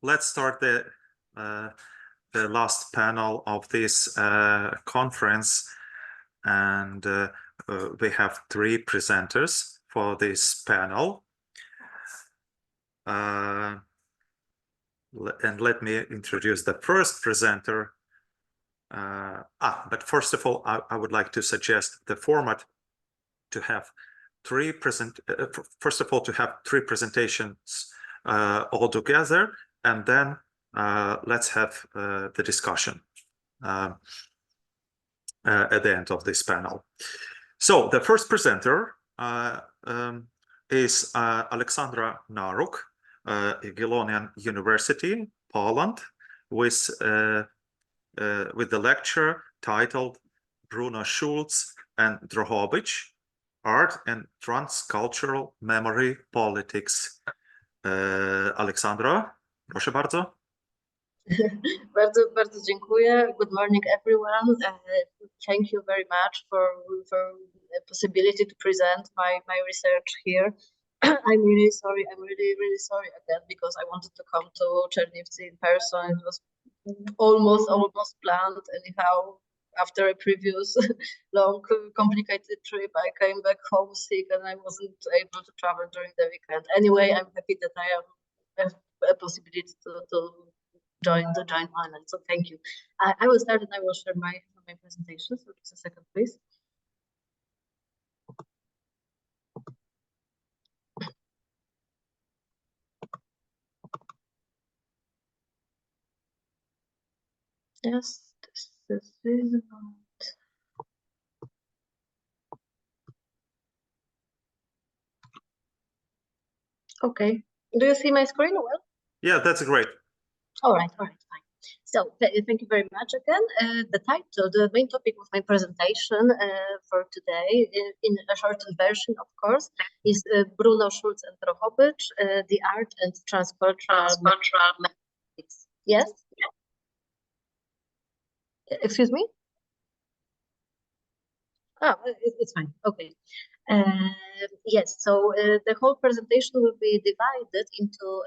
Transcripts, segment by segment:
let's start the last panel of this conference, and we have three presenters for this panel. And let me introduce the first presenter. But first of all, I would like to suggest the format to have first of all, to have three presentations all together, and then let's have the discussion at the end of this panel. So the first presenter is Aleksandra Naróg, Jagiellonian University, Poland, with the lecture titled Bruno, Schulz and Drohobych, Art and Transcultural Memory Politics. Aleksandra, proszę bardzo. Bardzo dziękuję. Good morning, everyone. Thank you very much for the possibility to present my research here. I'm really sorry. I'm really sorry again, because I wanted to come to Chernivtsi in person. It was almost planned. Anyhow, after a previous long, complicated trip, I came back homesick and I wasn't able to travel during the weekend. Anyway, I'm happy that I have a possibility to join online. So thank you. I will start and I will share my presentation. So just a second, please. Yes, this is about. Okay. Do you see my screen well? Yeah, that's great. All right, fine. So thank you very much again. The title, the main topic of my presentation for today, in a shortened version, of course, is Bruno, Schulz and Drohobych, the art and transcultural mathematics. Yes? Excuse me? Oh, it's fine. Okay. Yes, so the whole presentation will be divided into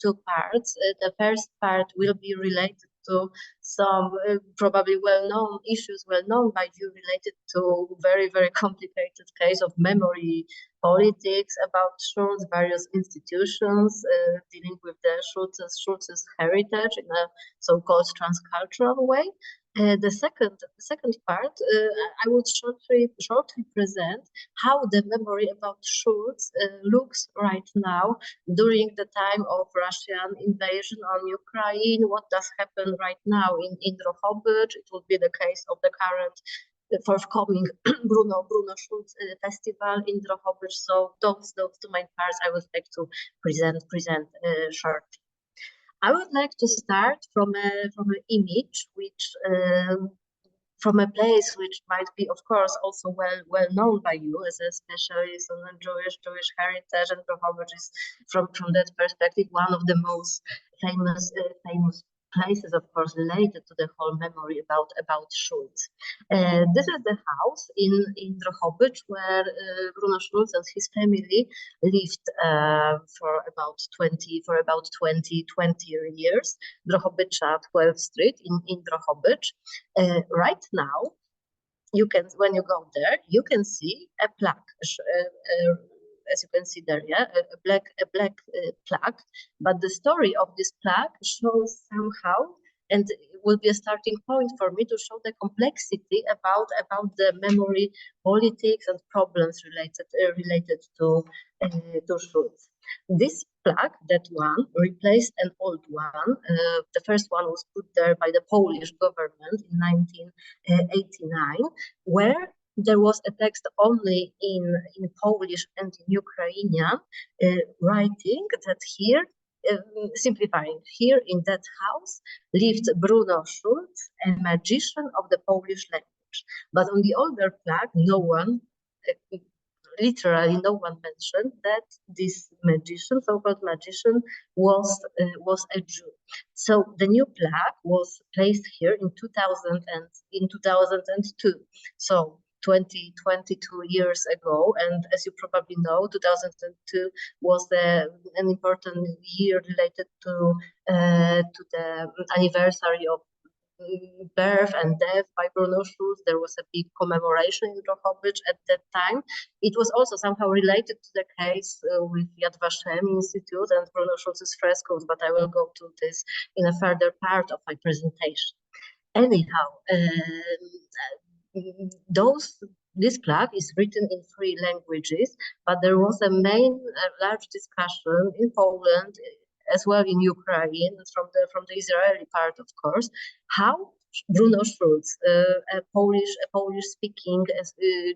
two parts. The first part will be related to some probably well-known issues, well-known by you, related to very complicated case of memory politics about Schulz, various institutions dealing with the Schulz's heritage in a so-called transcultural way. The second part, I will shortly present how the memory about Schulz looks right now during the time of Russian invasion on Ukraine. What does happen right now in Drohobych? It will be the case of the current forthcoming Bruno Schulz festival in Drohobych. So those two main parts I would like to present shortly. I would like to start from an image which from a place which might be, of course, also well known by you as a specialist on Jewish heritage, and Drohobych is from that perspective one of the most famous places, of course, related to the whole memory about Schulz. This is the house in Drohobych where Bruno Schulz and his family lived for about 20 years. Drohobycza 12th Street in Drohobych. Right now, when you go there, you can see a plaque. As you can see there, yeah, a black plaque. But the story of this plaque shows somehow, and it will be a starting point for me to show the complexity about the memory politics and problems related to Schulz. This plaque, that one, replaced an old one. The first one was put there by the Polish government in 1989, where there was a text only in Polish and in Ukrainian, writing that here, simplifying, here in that house lived Bruno Schulz, a magician of the Polish language. But on the older plaque, no one, literally no one mentioned that this magician, so-called magician, was a Jew. So the new plaque was placed here in 2002. So 22 years ago. And as you probably know, 2002 was an important year related to the anniversary of birth and death by Bruno Schulz. There was a big commemoration in Drohobych at that time. It was also somehow related to the case with Yad Vashem Institute and Bruno Schulz's frescoes, but I will go to this in a further part of my presentation. Anyhow, this plaque is written in 3 languages, but there was a large discussion in Poland, as well in Ukraine, from the Israeli part, of course, how Bruno Schulz, a Polish-speaking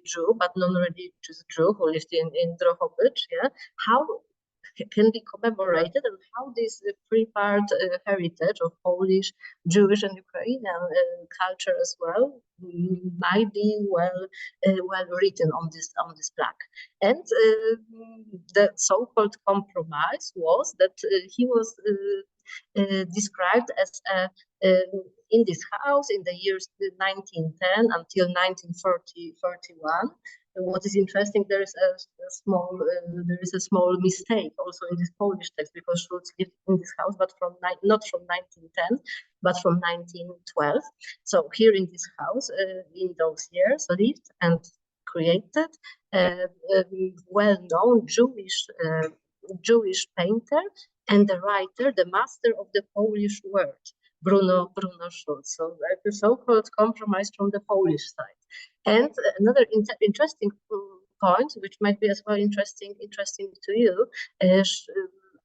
Jew, but non-religious Jew who lived in Drohobych, how can be commemorated, and how this 3-part heritage of Polish, Jewish, and Ukrainian culture as well might be well written on this plaque. And the so-called compromise was that he was described as in this house in the years 1910 until 1941. What is interesting, there is a small mistake also in this Polish text, because Schulz lived in this house, but not from 1910, but from 1912. So here in this house, in those years, lived and created a well-known Jewish painter and the writer, the master of the Polish word, Bruno Schulz. So the so-called compromise from the Polish side. And another interesting point, which might be as well interesting to you, is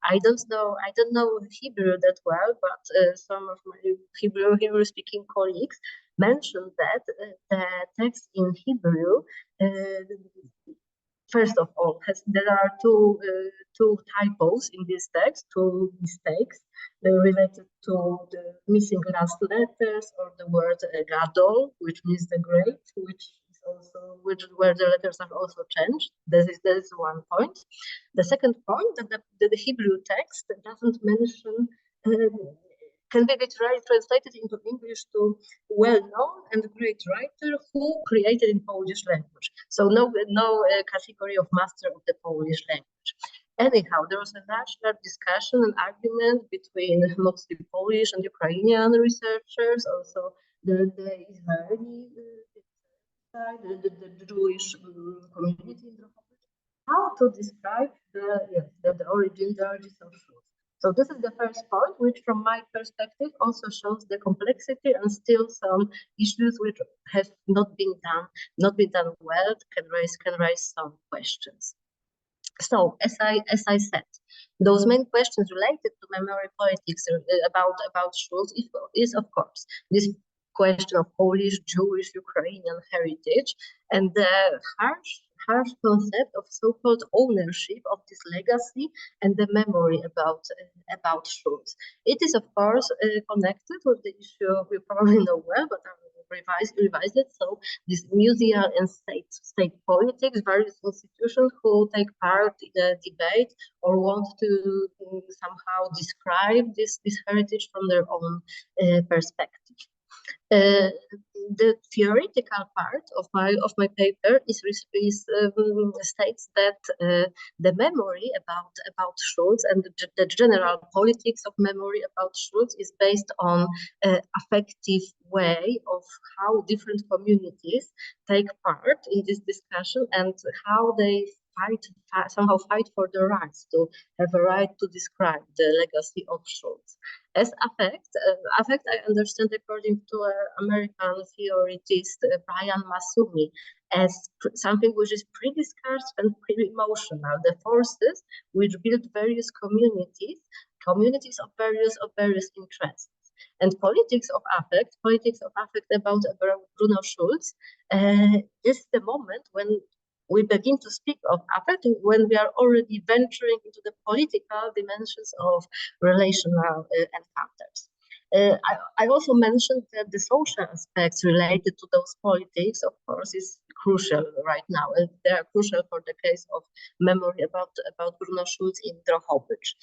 I don't know Hebrew that well, but some of my Hebrew-speaking colleagues mentioned that the text in Hebrew, first of all, there are two typos in this text, 2 mistakes related to the missing last letters, or the word gadol, which means the great, where the letters are also changed. That is one point. The second point, that the Hebrew text doesn't mention, can be literally translated into English to well-known and great writer who created in Polish language. So no category of master of the Polish language. Anyhow, there was a large discussion and argument between mostly Polish and Ukrainian researchers, also the Israeli side, the Jewish community in Drohobych, how to describe the origins of Schulz. So this is the first point, which from my perspective also shows the complexity and still some issues which have not been done well, can raise some questions. So as I said, those main questions related to memory politics about Schulz is of course this question of Polish, Jewish, Ukrainian heritage, and the harsh concept of so-called ownership of this legacy and the memory about Schulz. It is of course connected with the issue we probably know well, but I will revise it. So this museal and state politics, various institutions who take part in a debate or want to somehow describe this heritage from their own perspective. The theoretical part of my paper states that the memory about Schulz and the general politics of memory about Schulz is based on affective way of how different communities take part in this discussion and how they somehow fight for the rights to have a right to describe the legacy of Schulz. As affect, I understand according to American theoretist Brian Masumi as something which is pre-discussed and pre-emotional, the forces which build various communities of various interests. And politics of affect about Bruno Schulz, this is the moment when we begin to speak of affect, when we are already venturing into the political dimensions of relational encounters. I also mentioned that the social aspects related to those politics, of course, is crucial right now. And they are crucial for the case of memory about Bruno Schulz in Drohobych.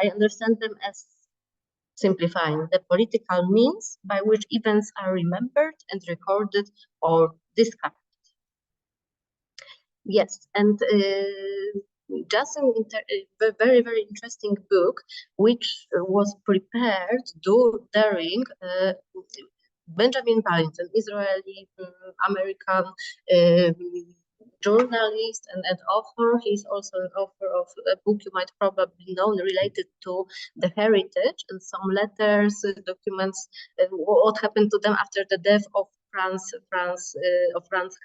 I understand them as simplifying the political means by which events are remembered and recorded or discovered. Yes, and just a very, very interesting book, which was prepared during Benjamin Ballint, an Israeli American journalist and author. He's also an author of a book you might probably know related to the heritage and some letters, documents, what happened to them after the death of Franz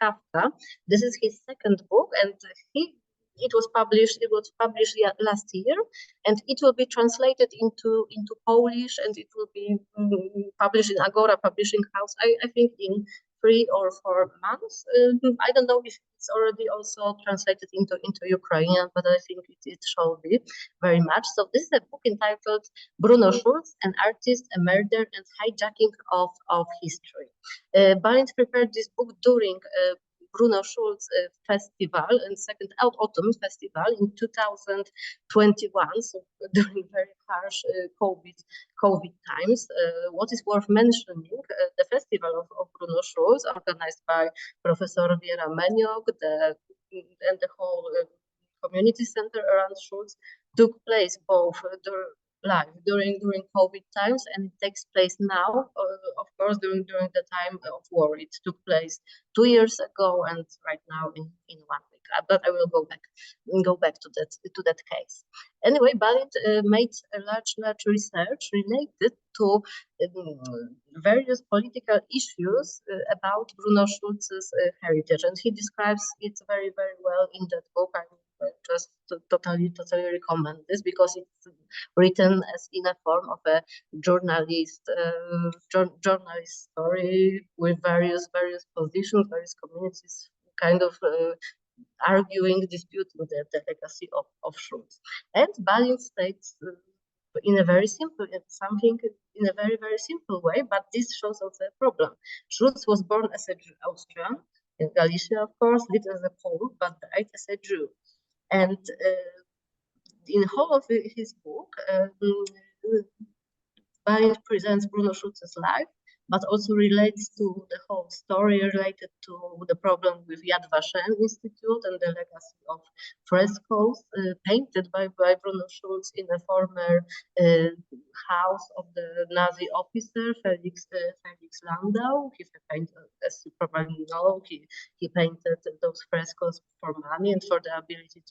Kafka. This is his second book, and it was published last year, and it will be translated into Polish, and it will be published in Agora Publishing House, I think in 3 or 4 months. I don't know if it's already also translated into Ukrainian, but I think it shall be very much. So this is a book entitled Bruno Schulz, an artist, a murder, and hijacking of history. Ballint prepared this book during Bruno Schulz festival and second autumn festival in 2021, so during very harsh COVID times. What is worth mentioning, the festival of Bruno Schulz, organized by Professor Viera Meniok, and the whole community center around Schulz, took place both live during COVID times, and it takes place now, of course, during the time of war. It took place 2 years ago, and right now in 1 week. But I will go back to that case. Anyway, Ballint made a large research related to various political issues about Bruno Schulz's heritage, and he describes it very, very well in that book. I just totally recommend this, because it's written as in a form of a journalist story with various positions, various communities, kind of disputing the legacy of Schulz. And Ballint states in a very simple way, but this shows also a problem. Schulz was born as a Austrian in Galicia, of course, lived as a Pole, but died as a Jew. And in whole of his book, Ballint presents Bruno Schulz's life, but also relates to the whole story related to the problem with Yad Vashem Institute and the legacy of frescoes painted by Bruno Schulz in a former house of the Nazi officer Felix Landau. He painted, as you probably know, he painted those frescoes for money and for the ability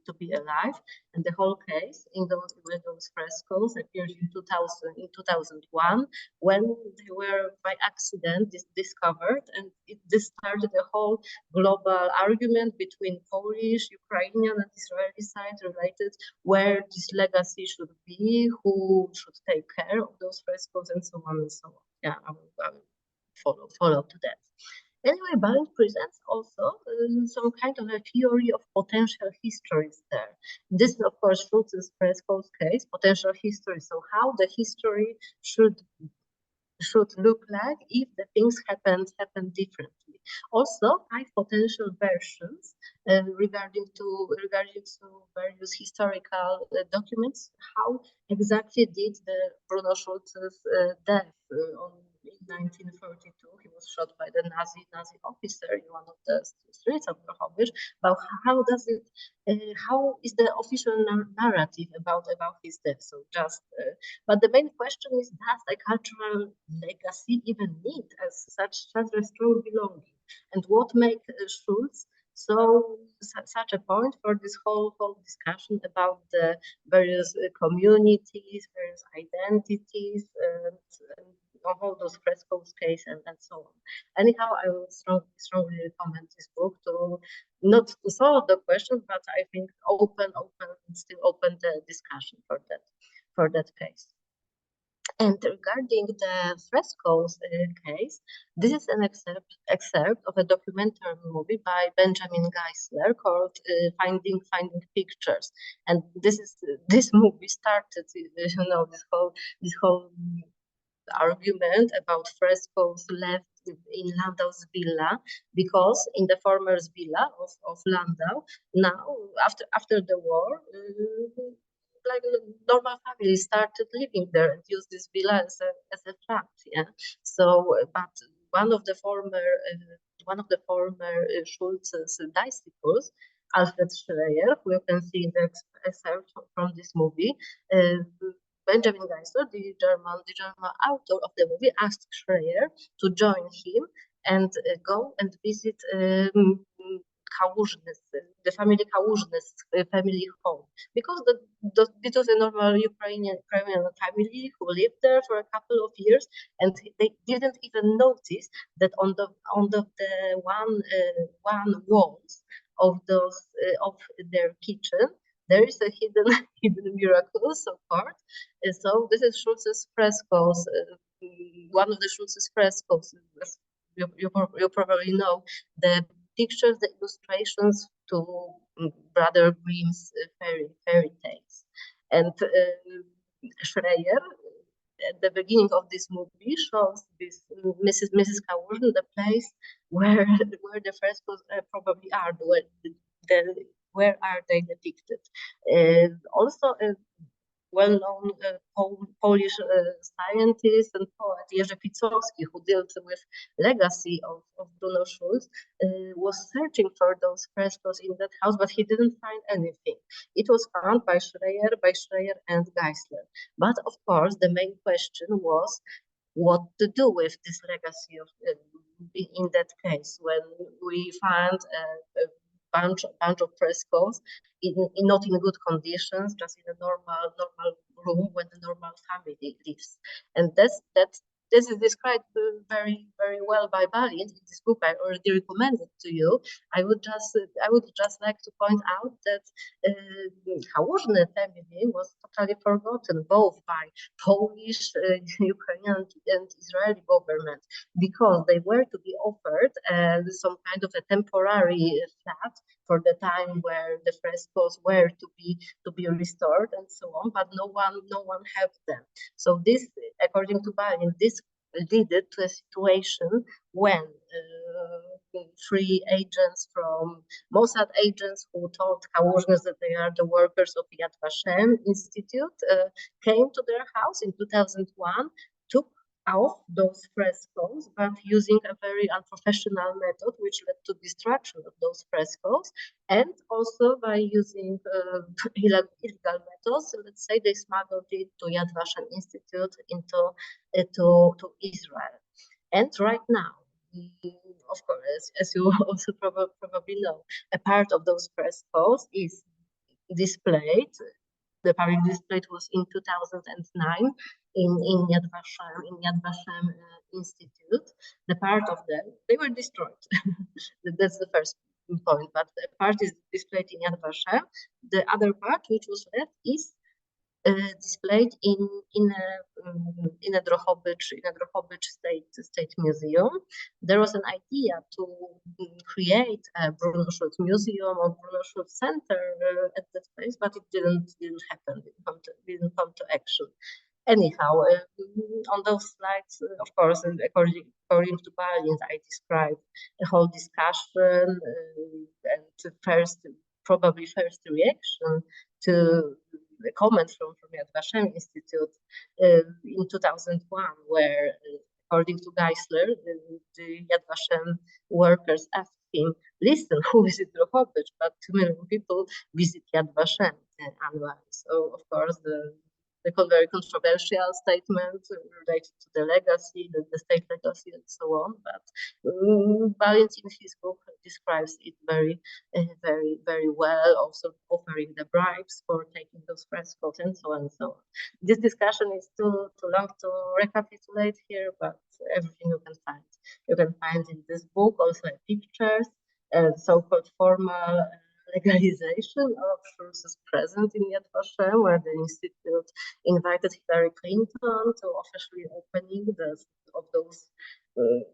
to be alive. And the whole case with those frescoes appeared in 2001, when they were by accident discovered, and this started a whole global argument between Polish, Ukrainian, and Israeli side related where this legacy should be, who should take care of those frescoes, and so on and so on. Yeah, I will follow to that. Anyway, Ballint presents also some kind of a theory of potential histories there. This is, of course, Schulz's frescoes case, potential history. So how the history should look like if the things happen differently. Also, 5 potential versions regarding to various historical documents. How exactly did the Bruno Schulz's death in 1942? He was shot by the Nazi officer in one of the streets of Drohobych. But how is the official narrative about his death? So just, but the main question is, does a cultural legacy even need as such a strong belonging? And what makes Schulz such a point for this whole discussion about the various communities, various identities, and all those frescoes case and so on. Anyhow, I will strongly recommend this book to not to solve the question, but I think still open the discussion for that case. And regarding the frescoes case, this is an excerpt of a documentary movie by Benjamin Geisler called "Finding Pictures." And this movie started, this whole argument about frescoes left in Landau's villa, because in the former villa of Landau, now after the war, like normal families started living there and use this villa as a flat. Yeah. So, but one of the former one of the former Schulz's disciples, Alfred Schreier, who you can see in the excerpt from this movie. Benjamin Geisler, the German author of the movie, asked Schreier to join him and go and visit Kałużny's, the family Kałużny's family home, because it was a normal Ukrainian family who lived there for a couple of years, and they didn't even notice that on the one walls of those of their kitchen there is a hidden miracle so far. So this is Schulz's frescoes, one of the Schulz's frescoes. You probably know the pictures, the illustrations to Brother Grimm's fairy tales. And Schreier, at the beginning of this movie, shows this Mrs. Kałużny, the place where the frescoes probably are, where are they depicted. Also, well-known Polish scientist and poet Jerzy Picowski, who dealt with legacy of Bruno Schulz, was searching for those frescoes in that house, but he didn't find anything. It was found by Schreier and Geisler. But of course, the main question was what to do with this legacy of in that case when we find a bunch of frescoes not in good conditions, just in a normal room when a normal family lives. And this is described very well by Balint in this book I already recommended to you. I would just like to point out that Kałużny family was totally forgotten both by Polish, Ukrainian and Israeli government, because they were to be offered some kind of a temporary flat for the time where the frescoes were to be restored and so on, but no one helped them. So this, according to Balint, this led to a situation when three agents from Mossad agents who told Kałużnys that they are the workers of Yad Vashem Institute came to their house in 2001, took off those frescoes, but using a very unprofessional method, which led to destruction of those frescoes, and also by using illegal methods. Let's say they smuggled it to Yad Vashem Institute to Israel. And right now, of course, as you also probably know, a part of those frescoes is displayed. The public display was in 2009 in Yad Vashem Institute. The part of them, they were destroyed. That's the first point, but the part is displayed in Yad Vashem. The other part, which was left, is displayed in a Drohobych State Museum. There was an idea to create a Bruno Schulz museum or Bruno Schulz center at that place, but it didn't happen. Didn't come to action. Anyhow, on those slides, of course, according to Balint, I described a whole discussion and probably first reaction to the comment from Yad Vashem Institute in 2001, where, according to Geisler, the Yad Vashem workers asked him, listen, who visit Drohobych? But 2 million people visit Yad Vashem annually. So, of course, the very controversial statement related to the legacy, the state legacy, and so on. But Balint in his book describes it very well, also offering the bribes for taking those frescoes and so on and so on. This discussion is too long to recapitulate here, but everything you can find. You can find in this book also pictures, so-called formal legalization of Schulz's presence in Yad Vashem, where the institute invited Hillary Clinton to officially opening of those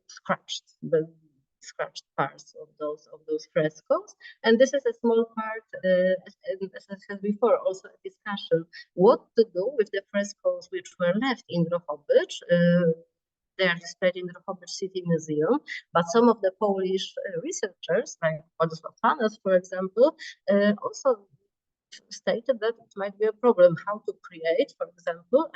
scratched parts of those frescoes. And this is a small part, as I said before, also a discussion what to do with the frescoes which were left in Drohobych. They are displayed in the Drohobych City Museum, but some of the Polish researchers, like Władysław Panas, for example, also stated that it might be a problem how to create, for example,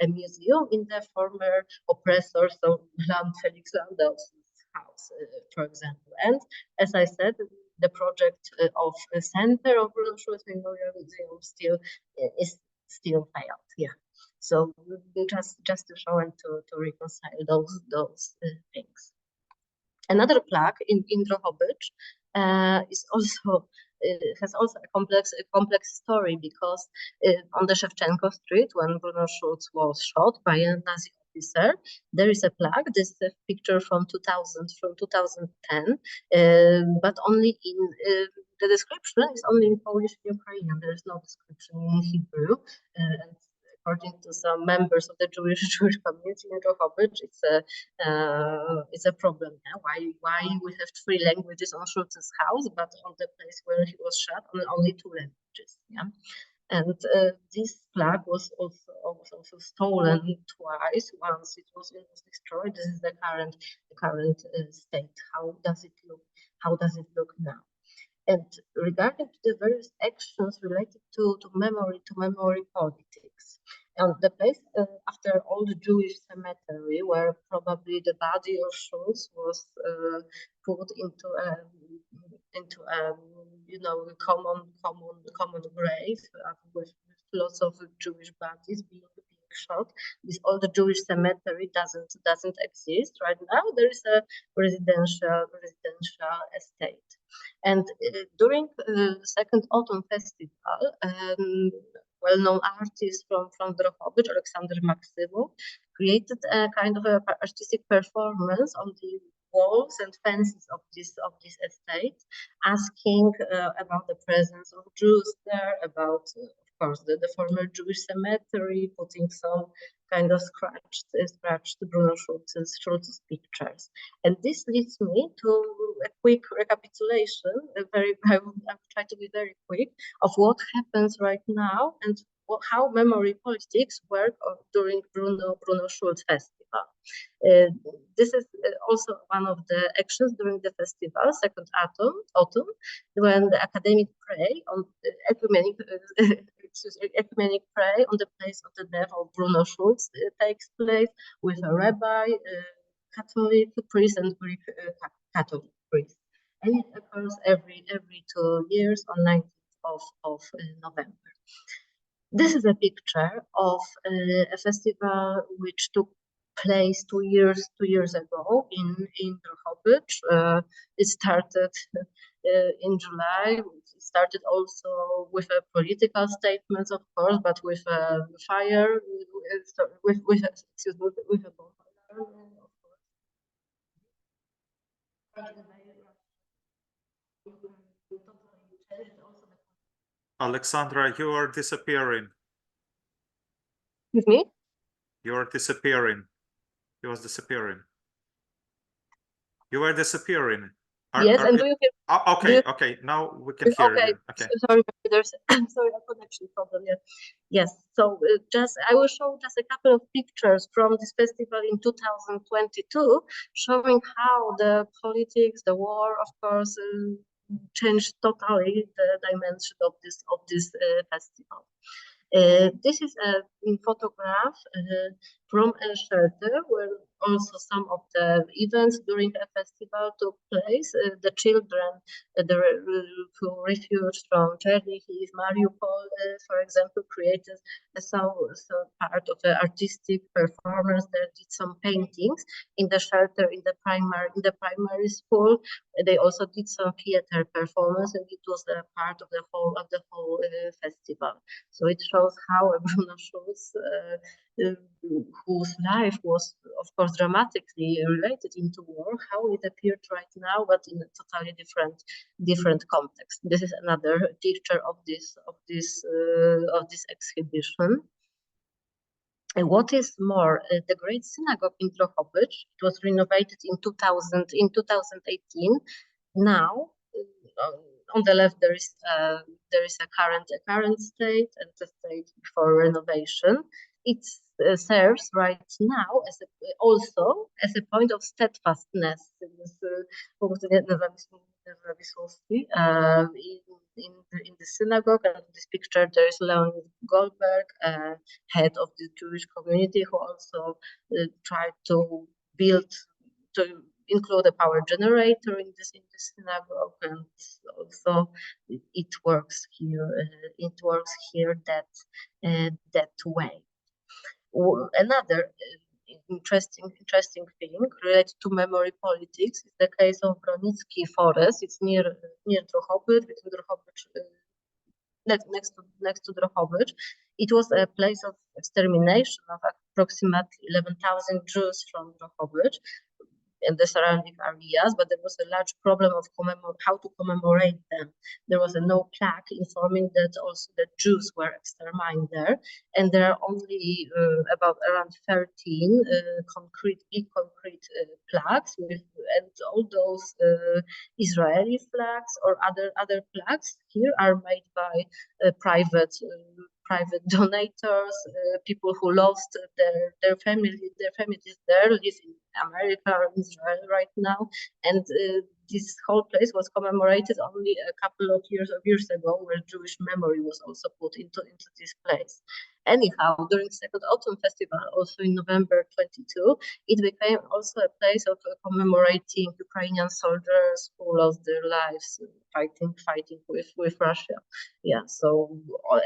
a museum in the former oppressor, so land Felix Landau's house, for example. And as I said, the project of a center of Bruno Schulz Memorial Museum still failed. Yeah. So just to show and to reconcile those things. Another plaque in Drohobych is also has also a complex story, because on the Shevchenko Street, when Bruno Schulz was shot by a Nazi officer, there is a plaque. This is a picture from 2010, but only in the description is only in Polish and Ukrainian. There is no description in Hebrew. And according to some members of the Jewish community in Drohobych, it's a problem. Yeah? Why we have 3 languages on Schulz's house, but on the place where he was shot, only 2 languages. Yeah. And this plaque was also stolen twice. Once it was destroyed. This is the current state. How does it look? How does it look now? And regarding the various actions related to memory politics, and the place after all the Jewish cemetery, where probably the body of Schulz was put into a common grave with lots of Jewish bodies being shot. All the Jewish cemetery doesn't exist right now. There is a residential estate. And during the second autumn festival, well-known artist from Drohobych, Aleksandra, created a kind of a artistic performance on the walls and fences of this estate, asking about the presence of Jews there, about of course the former Jewish cemetery, putting some kind of scratched Bruno Schulz's pictures. And this leads me to a quick recapitulation, I will try to be very quick, of what happens right now and how memory politics work during Bruno Schulz Festival. This is also one of the actions during the festival, second autumn, when the academic pray on ecumenic pray on the place of the death of Bruno Schulz takes place with a rabbi, Catholic priest, and Greek Catholic priest, and it occurs every 2 years on 19th of November. This is a picture of a festival which took place 2 years ago in Drohobych. It started in July. It started also with a political statements, of course, but with a fire, with a bonfire, of course. Aleksandra, you are disappearing. Excuse me? You are disappearing. You was disappearing. You are disappearing. Yes, and do you hear? Okay. Now we can hear you. Okay. Sorry, there's a connection problem. Yes. So I will show just a couple of pictures from this festival in 2022, showing how the politics, the war, of course, changed totally the dimension of this festival. This is a photograph from a shelter where also some of the events during a festival took place. The children who refuged from Chernihiv, Mariupol, for example, created some part of the artistic performance. They did some paintings in the shelter in the primary school. They also did some theater performance, and it was a part of the whole festival. So it shows how Bruno Schulz, whose life was, of course, dramatically related into war, how it appeared right now, but in a totally different context. This is another picture of this exhibition. And what is more, the Great Synagogue in Drohobych, it was renovated in 2018. Now, on the left there is a current state and the state before renovation. It serves right now also as a point of steadfastness. In the synagogue, and in this picture there is Leonid Goldberg, head of the Jewish community, who also tried to build include a power generator in this synagogue, and also it works here. It works here that way. Another interesting thing related to memory politics is the case of Broniecki Forest. It's near Drohobych, between Drohobych, next to Drohobych. It was a place of extermination of approximately 11,000 Jews from Drohobych and the surrounding areas, but there was a large problem of how to commemorate them. There was no plaque informing that also the Jews were exterminated there, and there are only around 13 big concrete plaques and all those Israeli flags or other plaques here are made by private donors, people who lost their families there, live in America or Israel right now, and this whole place was commemorated only a couple of years ago, where Jewish memory was also put into this place. Anyhow, during Second Autumn Festival, also in November 22, it became also a place of commemorating Ukrainian soldiers who lost their lives fighting with Russia. Yeah, so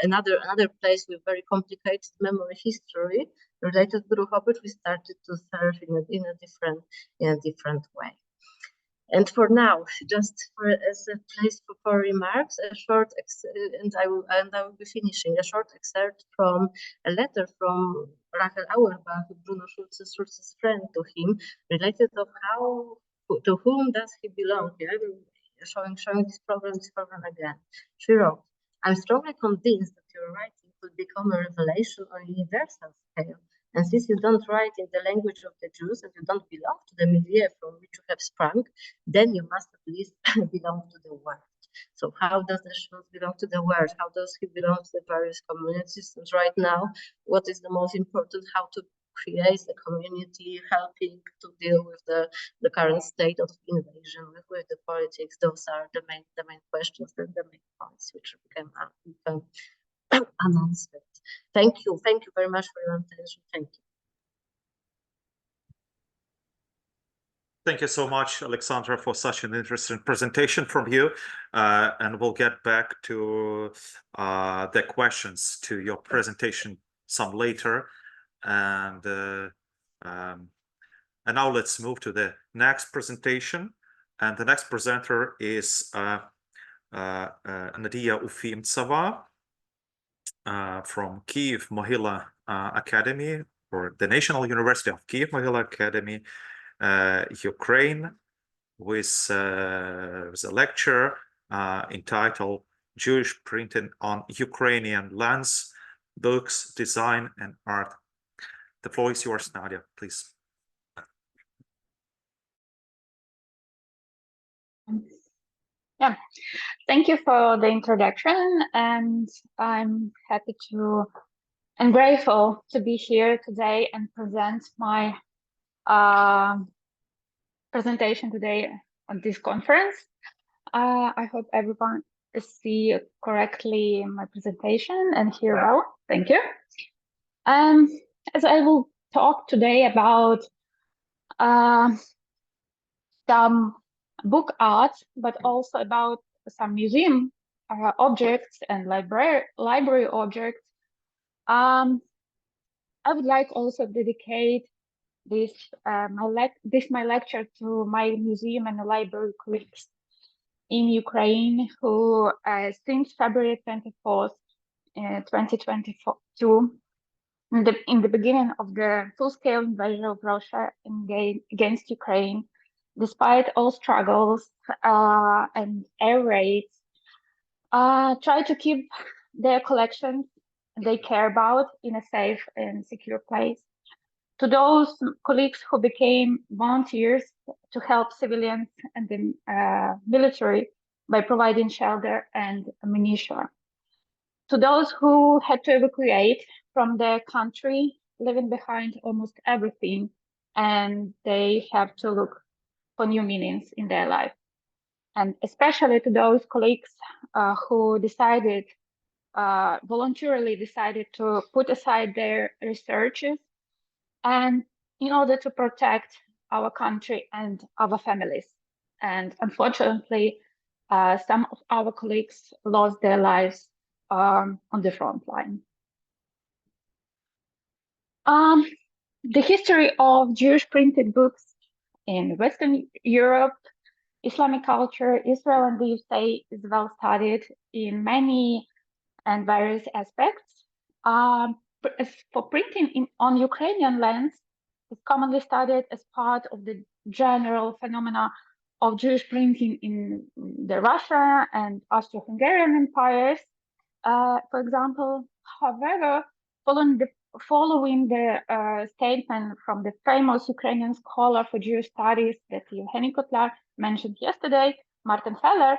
another place with very complicated memory history related to Drohobych, we started to serve in a different way. And for now, just as a place for remarks, a short and I will be finishing a short excerpt from a letter from Rachel Auerbach, Bruno Schulz's friend, to him, related of to whom does he belong? Here, showing this program again. She wrote, "I'm strongly convinced that your writing could become a revelation on a universal scale. And since you don't write in the language of the Jews and you don't belong to the milieu from which you have sprung, then you must at least belong to the world." So how does the Schulz belong to the world? How does he belong to the various communities? And right now, what is the most important? How to create a community helping to deal with the current state of invasion, with the politics. Those are the main questions and the main points which became unanswered. Thank you very much for your attention. Thank you. Thank you so much, Aleksandra, for such an interesting presentation from you. And we'll get back to the questions to your presentation some later. And now let's move to the next presentation. And the next presenter is Nadia Ufimtseva from Kyiv-Mohyla Academy, or the National University of Kyiv-Mohyla Academy, Ukraine, with a lecture entitled Jewish Printing on Ukrainian Lands, Books, Design and Art. The floor is yours, Nadia, please. Yeah, thank you for the introduction, and I'm happy and grateful to be here today and present my presentation today on this conference. I hope everyone see correctly my presentation and hear well. Thank you. As I will talk today about some book art, but also about some museum objects and library objects, I would like also dedicate this my lecture to my museum and library colleagues in Ukraine who since February 24th, 2022, in the beginning of the full-scale invasion of Russia against Ukraine, despite all struggles and air raids, try to keep their collections they care about in a safe and secure place. To those colleagues who became volunteers to help civilians and the military by providing shelter and ammunition. To those who had to evacuate from their country, leaving behind almost everything, and they have to look for new meanings in their life. And especially to those colleagues who voluntarily decided to put aside their researches and in order to protect our country, and our families. And unfortunately, some of our colleagues lost their lives on the front line. The history of Jewish printed books in Western Europe, Islamic culture, Israel, and the USA is well studied in many and various aspects. As for printing on Ukrainian lands, it's commonly studied as part of the general phenomena of Jewish printing in the Russia and Austro-Hungarian empires, for example. However, following the statement from the famous Ukrainian scholar for Jewish studies that Evgeny mentioned yesterday, Martin Feller,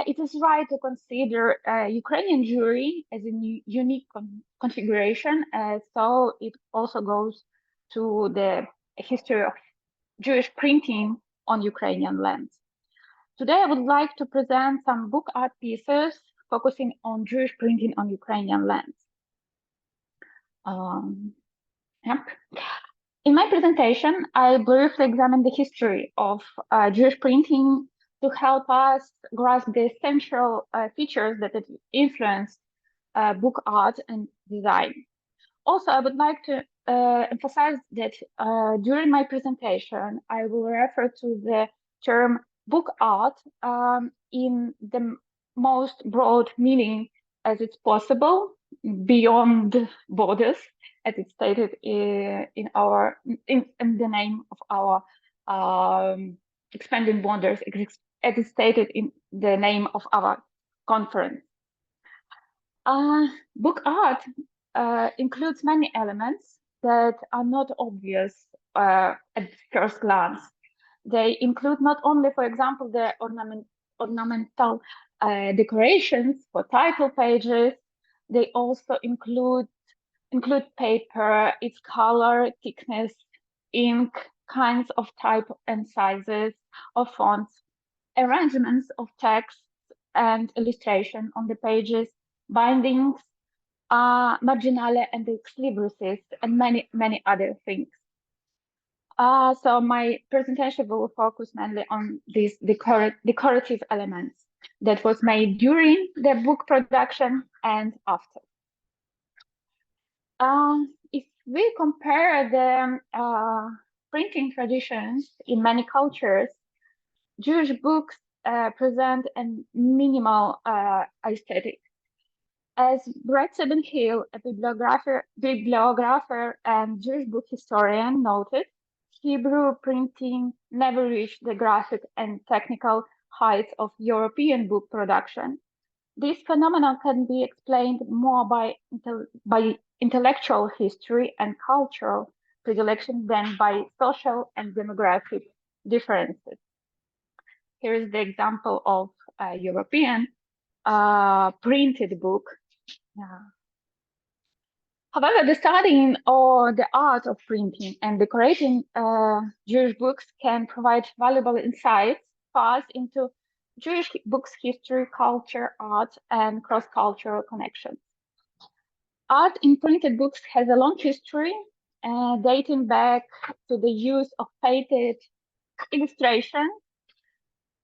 it is right to consider Ukrainian Jewry as a unique configuration, so it also goes to the history of Jewish printing on Ukrainian lands. Today, I would like to present some book art pieces focusing on Jewish printing on Ukrainian lands. Yep. In my presentation, I briefly examine the history of Jewish printing to help us grasp the essential features that influence book art and design. Also, I would like to emphasize that during my presentation, I will refer to the term book art in the most broad meaning as it's possible, beyond borders, as it's stated in the name of our expanding borders, as it's stated in the name of our conference. Book art includes many elements that are not obvious at first glance. They include not only, for example, the ornamental decorations for title pages, they also include paper, its color, thickness, ink, kinds of type and sizes of fonts, arrangements of text and illustration on the pages, bindings, marginale and ex libris, and many other things. So my presentation will focus mainly on these decorative elements that was made during the book production and after. If we compare the printing traditions in many cultures, Jewish books present a minimal aesthetic. As Brett Sebenhill, a bibliographer and Jewish book historian, noted, Hebrew printing never reached the graphic and technical heights of European book production. This phenomenon can be explained more by intellectual history and cultural predilection than by social and demographic differences. Here is the example of a European printed book. However, the studying or the art of printing and decorating Jewish books can provide valuable insights for us into Jewish books' history, culture, art, and cross-cultural connections. Art in printed books has a long history, dating back to the use of painted illustration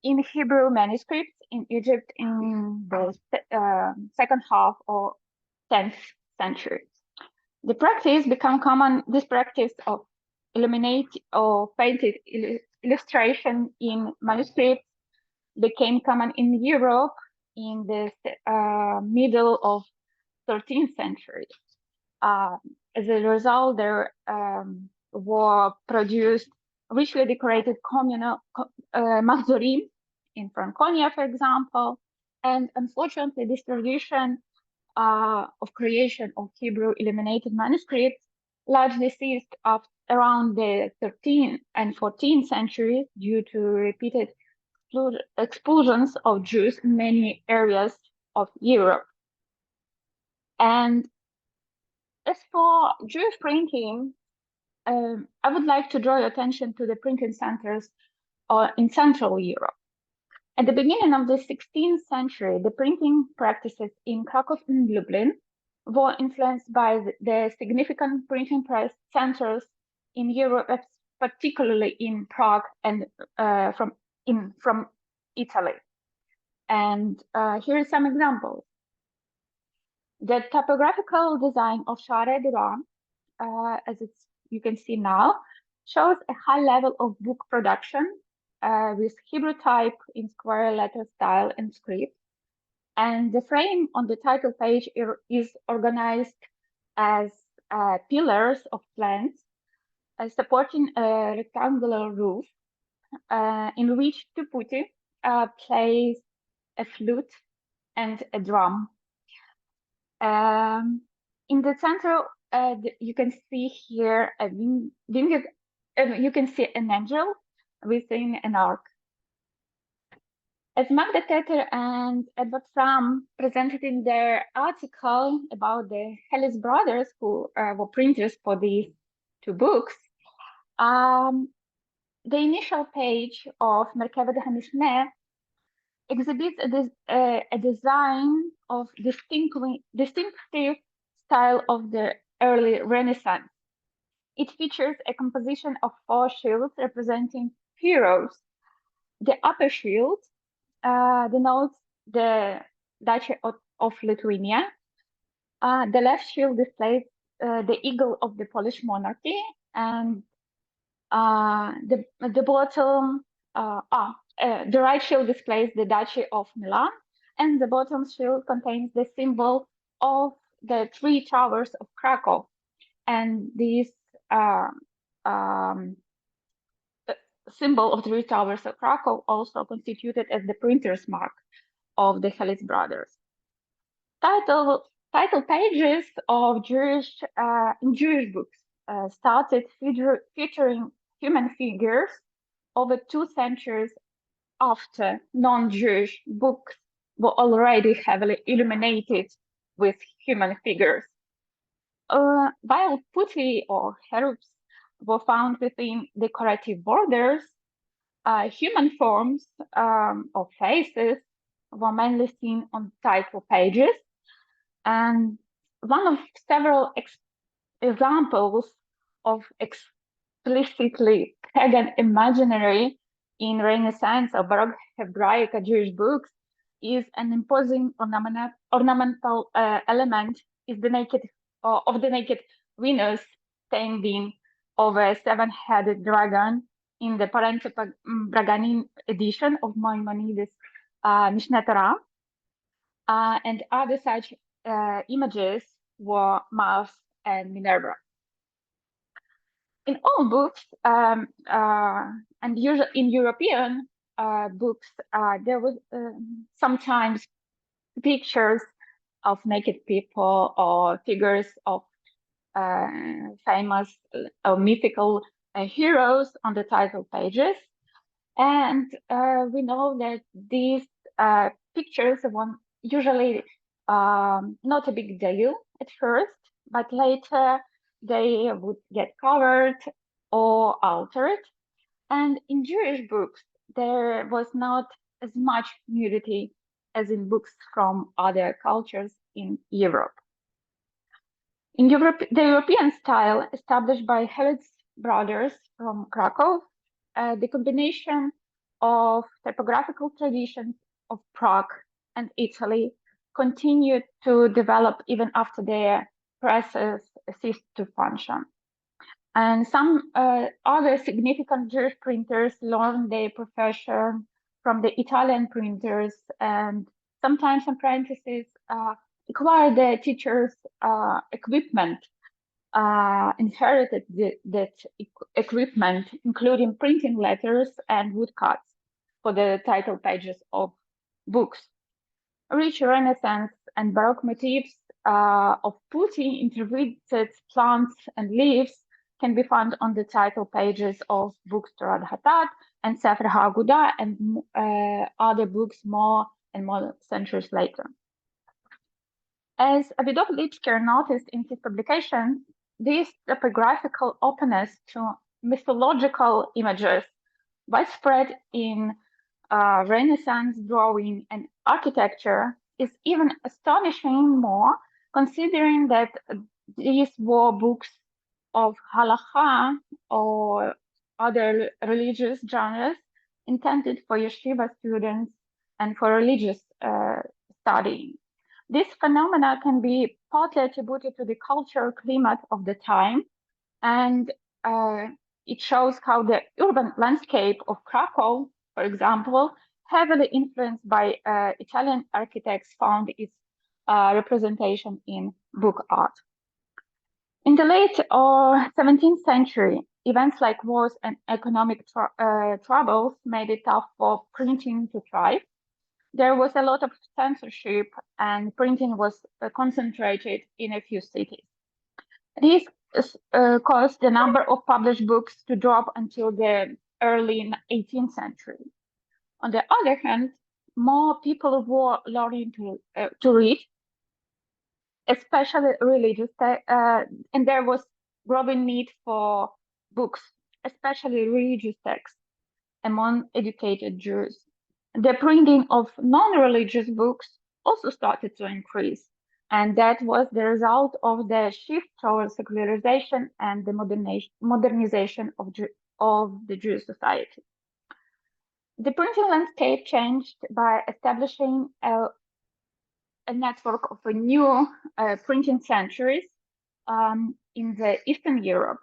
in Hebrew manuscripts in Egypt in the second half of 10th century. The practice became common. This practice of illuminate or painted illustration in manuscripts became common in Europe in the middle of 13th century. As a result, there were produced richly decorated communal mausoleum in Franconia, for example, and unfortunately, this tradition of creation of Hebrew illuminated manuscripts largely ceased around the 13th and 14th centuries due to repeated expulsions of Jews in many areas of Europe. And as for Jewish printing, I would like to draw your attention to the printing centers in Central Europe. At the beginning of the 16th century, the printing practices in Krakow and Lublin were influenced by the significant printing press centers in Europe, particularly in Prague and from Italy. And here are some examples. The typographical design of Share Duran, as you can see now, shows a high level of book production with Hebrew type in square letter style and script. And the frame on the title page is organized as pillars of planks supporting a rectangular roof in which two putti plays a flute and a drum. In the center, you can see here you can see an angel within an ark. As Magda Teter and Edward Fram presented in their article about the Hellis brothers, who were printers for these two books, the initial page of Merkava de Hamishne exhibits a design of distinctive style of the early Renaissance. It features a composition of 4 shields representing heroes. The upper shield denotes the Duchy of Lithuania. The left shield displays the eagle of the Polish monarchy, and the bottom, the right shield displays the Duchy of Milan, and the bottom shield contains the symbol of the 3 towers of Krakow. And this symbol of 3 towers of Krakow also constituted as the printer's mark of the Hellis brothers. Title pages of Jewish books started featuring human figures over 2 centuries after non-Jewish books were already heavily illuminated with human figures. While putti or cherubs were found within decorative borders, human forms or faces were mainly seen on title pages. And one of several examples of explicitly pagan imaginary in Renaissance or Baroque Hebraic Jewish books is an imposing ornamental element of the naked Venus standing over a 7-headed dragon in the Parente Braganin edition of Maimonides' Mishneh Torah, and other such images were Mars and Minerva. In all books, and usually in European books, there was sometimes pictures of naked people or figures of famous or mythical heroes on the title pages. And we know that these pictures were usually not a big deal at first, but later they would get covered or altered. And in Jewish books, there was not as much nudity as in books from other cultures in Europe. In Europe, the European style established by Hellis brothers from Krakow, the combination of typographical traditions of Prague and Italy continued to develop even after their presses ceased to function. And some other significant Jewish printers learned their profession from the Italian printers, and sometimes apprentices acquired the teachers' equipment, inherited that equipment, including printing letters and woodcuts for the title pages of books. Rich Renaissance and Baroque motifs of putti, interpreted plants and leaves can be found on the title pages of books Torah Hatat and Sefer HaAgudah and other books more and more centuries later. As Avidov Lipsker noticed in his publication, this typographical openness to mythological images, widespread in Renaissance drawing and architecture, is even astonishing more, considering that these were books of halakha or other religious genres intended for yeshiva students and for religious studying. This phenomena can be partly attributed to the cultural climate of the time, and it shows how the urban landscape of Krakow, for example, heavily influenced by Italian architects, found its representation in book art. In the late 17th century, events like wars and economic troubles made it tough for printing to thrive. There was a lot of censorship, and printing was concentrated in a few cities. This caused the number of published books to drop until the early 18th century. On the other hand, more people were learning to read, especially religious, and there was growing need for books, especially religious texts, among educated Jews. The printing of non-religious books also started to increase, and that was the result of the shift towards secularization and the modernization of the Jewish society. The printing landscape changed by establishing a network of new printing centuries in the Eastern Europe.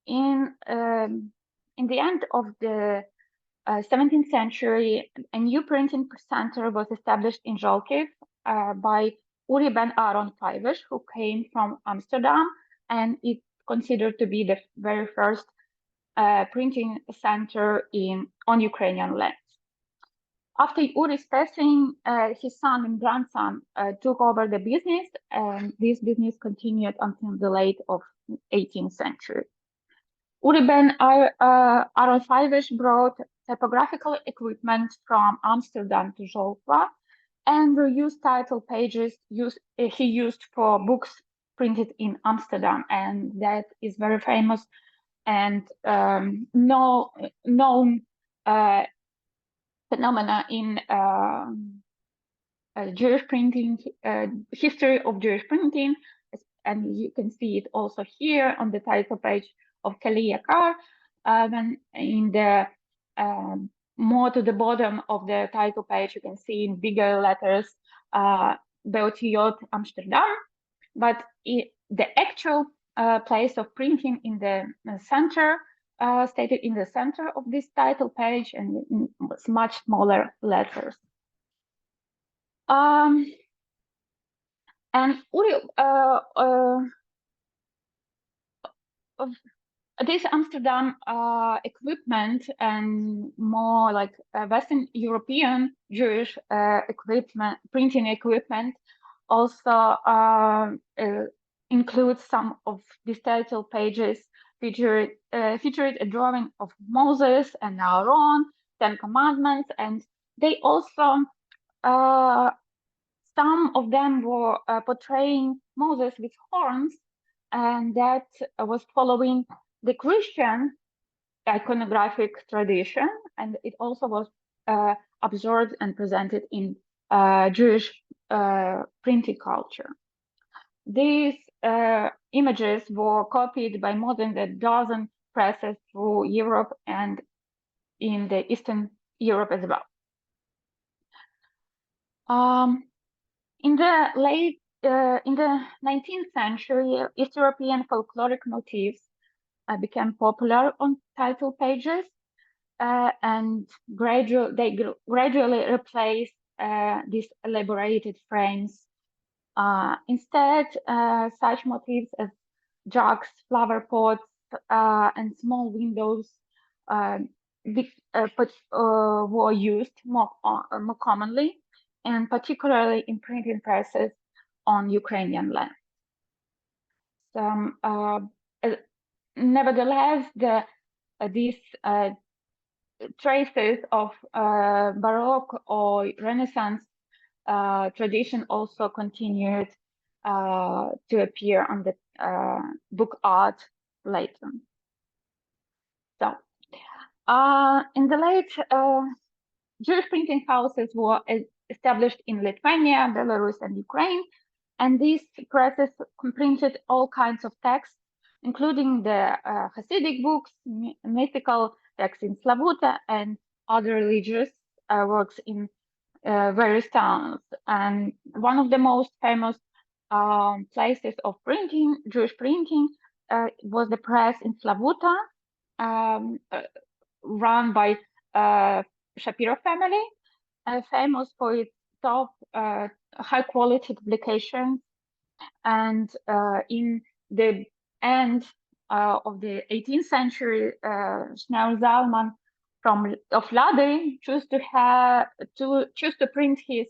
In the end of the 17th century, a new printing center was established in Żółkiw by Uri ben Aaron Kyiv, who came from Amsterdam, and it's considered to be the very first printing center on Ukrainian land. After Uri's passing, his son and grandson took over the business, and this business continued until the late of 18th century. Uri ben Aaron Kyiv brought typographical equipment from Amsterdam to Żółkiw and reused title pages he used for books printed in Amsterdam, and that is very famous and known phenomena in Jewish printing, history of Jewish printing, and you can see it also here on the title page of Keli Yakar. Then in the more to the bottom of the title page, you can see in bigger letters Beotiot Amsterdam, but the actual place of printing in the center, stated in the center of this title page, and in much smaller letters. And this Amsterdam equipment and more like Western European Jewish equipment, printing equipment, also includes some of these title pages featured a drawing of Moses and Aaron, 10 Commandments, and they also some of them were portraying Moses with horns, and that was following the Christian iconographic tradition, and it also was absorbed and presented in Jewish printing culture. These images were copied by more than a dozen presses through Europe and in the Eastern Europe as well. In the 19th century, East European folkloric motifs became popular on title pages, and they gradually replaced these elaborated frames. Instead, such motifs as jugs, flower pots, and small windows were used more commonly, and particularly in printing presses on Ukrainian land. Nevertheless, these traces of Baroque or Renaissance tradition also continued to appear on the book art later. So, in the late Jewish printing houses were established in Lithuania, Belarus, and Ukraine, and these presses printed all kinds of texts including the Hasidic books, mythical texts in Slavuta, and other religious works in various towns. And one of the most famous places of printing, Jewish printing, was the press in Slavuta, run by Shapiro family, famous for its top high quality publications. And in the end of the 18th century, Schneur Zalman of Lady chose to print his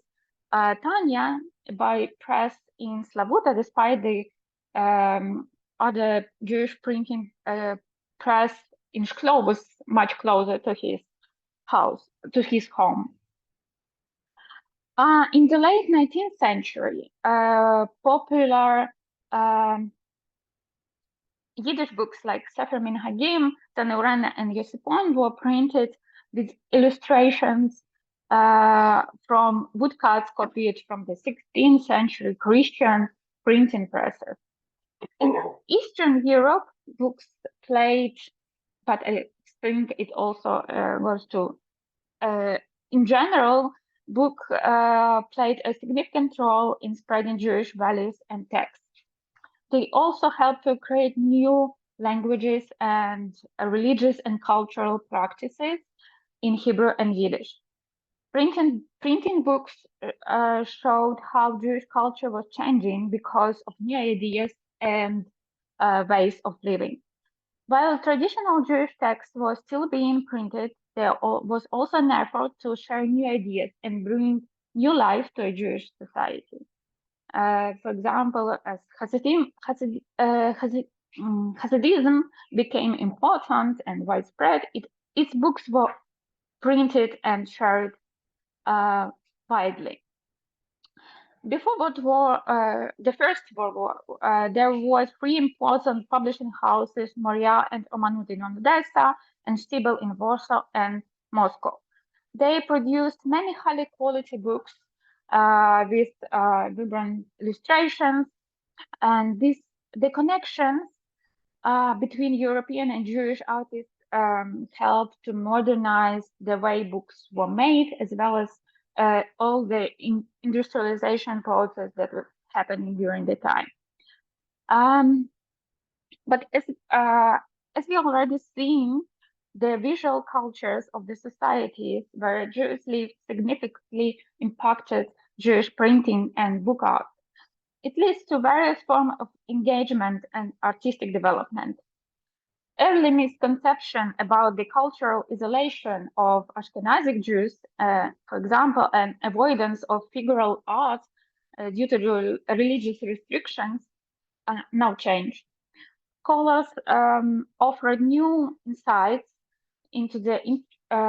Tanya by press in Slavuta, despite the other Jewish printing press in Shklo was much closer to his house, to his home. In the late 19th century, popular Yiddish books like Sefer Minhagim, Tanurana, and Yosipon were printed with illustrations from woodcuts copied from the 16th century Christian printing presses. In Eastern Europe, books played, but I think it also was to, in general, book played a significant role in spreading Jewish values and texts. They also helped to create new languages and religious and cultural practices in Hebrew and Yiddish. Printing books showed how Jewish culture was changing because of new ideas and ways of living. While traditional Jewish text was still being printed, there was also an effort to share new ideas and bring new life to a Jewish society. For example, as Hasidism became important and widespread, its books were printed and shared widely. Before the First World War, there was three important publishing houses: Moria and Omanut in Odessa, and Stibel in Warsaw and Moscow. They produced many high quality books with vibrant illustrations, and the connections between European and Jewish artists helped to modernize the way books were made, as well as all the industrialization process that was happening during the time. But as we already seen, the visual cultures of the societies where Jews lived significantly impacted Jewish printing and book art. It leads to various forms of engagement and artistic development. Early misconception about the cultural isolation of Ashkenazic Jews, for example, and avoidance of figural art due to religious restrictions, now changed. Scholars offered new insights into the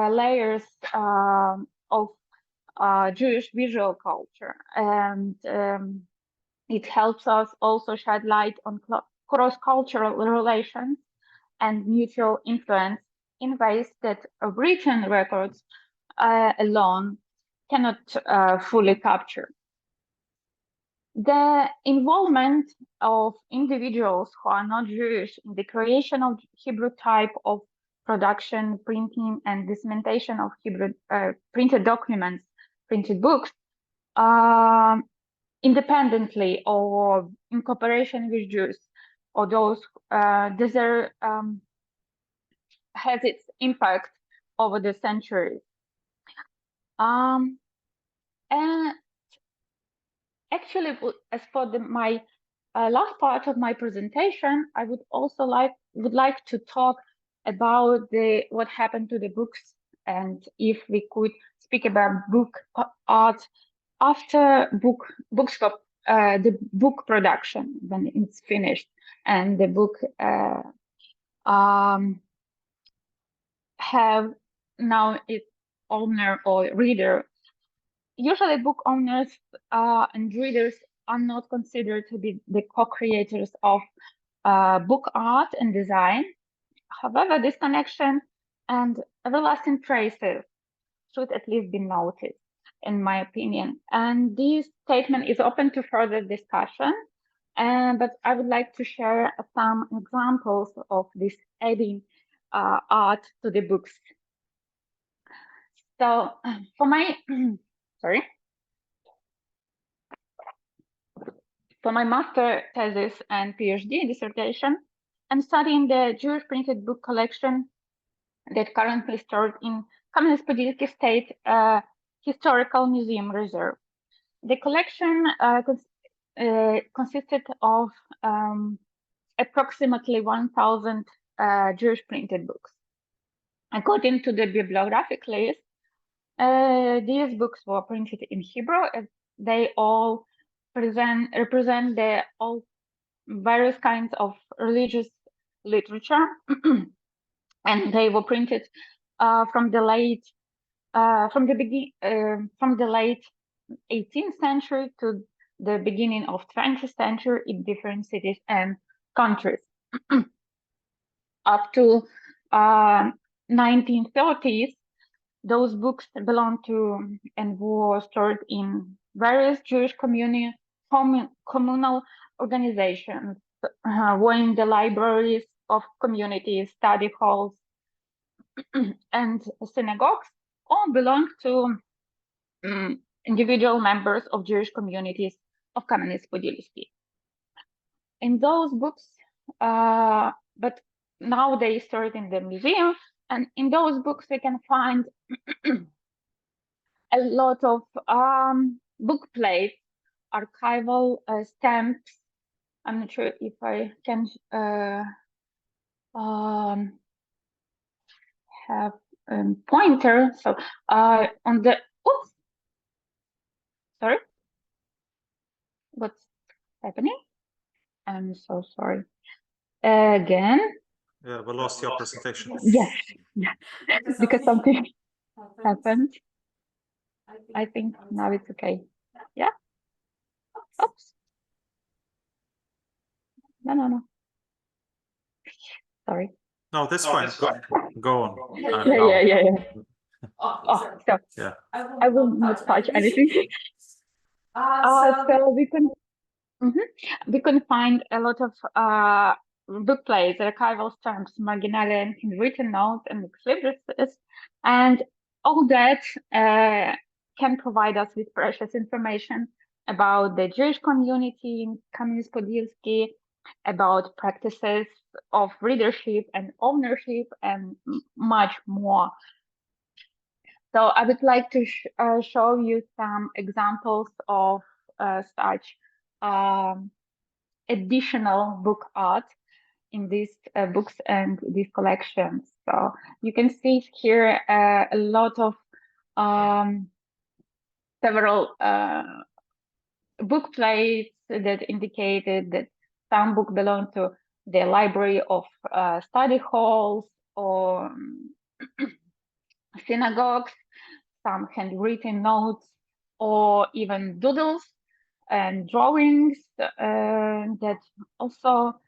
layers of Jewish visual culture, and it helps us also shed light on cross-cultural relations and mutual influence in ways that written records alone cannot fully capture. The involvement of individuals who are not Jewish in the creation of Hebrew type of production, printing, and dissemination of Hebrew printed documents, printed books, independently or in cooperation with Jews, or those deserve, has its impact over the centuries. And actually, as for my last part of my presentation, I would also like to talk about what happened to the books, and if we could speak about book art after the book production, when it's finished and the book have now its owner or reader. Usually book owners and readers are not considered to be the co-creators of book art and design. However, this connection and everlasting traces should at least be noted, in my opinion. And this statement is open to further discussion. But I would like to share some examples of this adding art to the books. So for my sorry, for my master thesis and PhD dissertation, I'm studying the Jewish printed book collection that currently stored in Kamenets-Podilsky State Historical Museum Reserve. The collection consisted of approximately 1,000 Jewish printed books. According to the bibliographic list, these books were printed in Hebrew. They all represent the all various kinds of religious literature, and they were printed from the late 18th century to the beginning of 20th century in different cities and countries. Up to 1930s, those books belonged to and were stored in various Jewish communal organizations, were in the libraries of communities, study halls, and synagogues, or belonged to individual members of Jewish communities of Kamenets-Podilsky. In those books, but now they stored in the museum, and in those books we can find a lot of book plates, archival stamps. I'm not sure if I can have a pointer. So on the, oops, sorry, what's happening? I'm so sorry. Again. Yeah, we lost your presentation. Yes, yeah, because something happened. I think now it's okay. Yeah. Oops. No. Sorry. No, that's fine. Go on. Yeah. Oh, so yeah. I will not touch anything. So we can find a lot of book plates, archival stamps, marginalia, and handwritten notes and exhibits, and all that can provide us with precious information about the Jewish community in Kamenets-Podilsky, about practices of readership and ownership, and much more. So I would like to show you some examples of such additional book art in these books and these collections. So you can see here a lot of several book plates that indicated that some book belong to the library of study halls or synagogues, some handwritten notes, or even doodles and drawings that also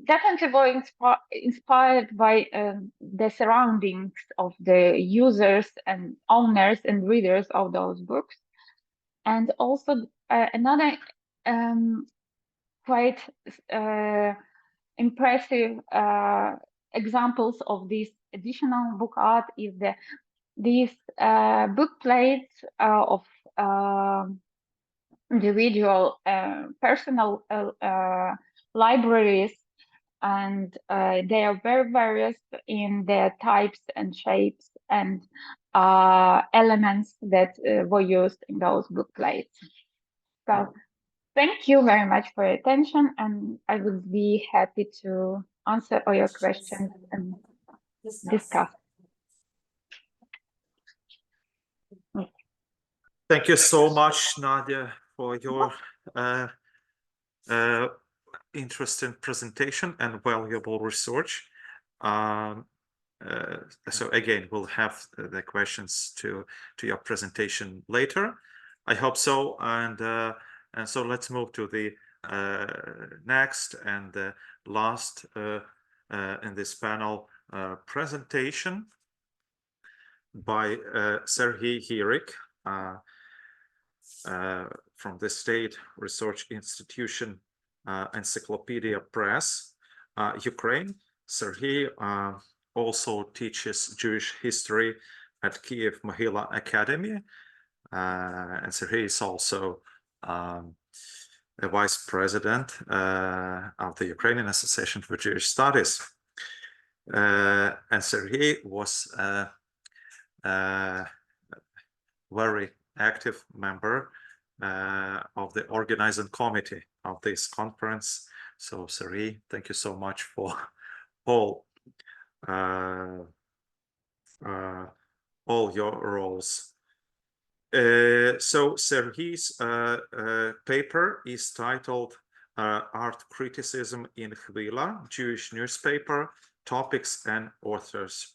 definitely were inspired by the surroundings of the users and owners and readers of those books. And also another quite impressive examples of this additional book art is these book plates of individual personal libraries, and they are very various in their types and shapes and elements that were used in those book plates. So thank you very much for your attention, and I would be happy to answer all your questions and discuss. Thank you so much, Nadia, for your interesting presentation and valuable research. So again, we'll have the questions to your presentation later. I hope so. And so let's move to the next and the last in this panel presentation by Serhiy Hirik from the state research institution Encyclopedia Press, Ukraine. Serhiy also teaches Jewish history at Kyiv-Mohyla Academy, and Serhiy is also a vice president of the Ukrainian Association for Jewish Studies. And Serhiy was a very active member of the organizing committee of this conference. So Serhiy, thank you so much for all your roles. So Serhiy's paper is titled Art Criticism in Chwila, Jewish Newspaper, Topics and Authors.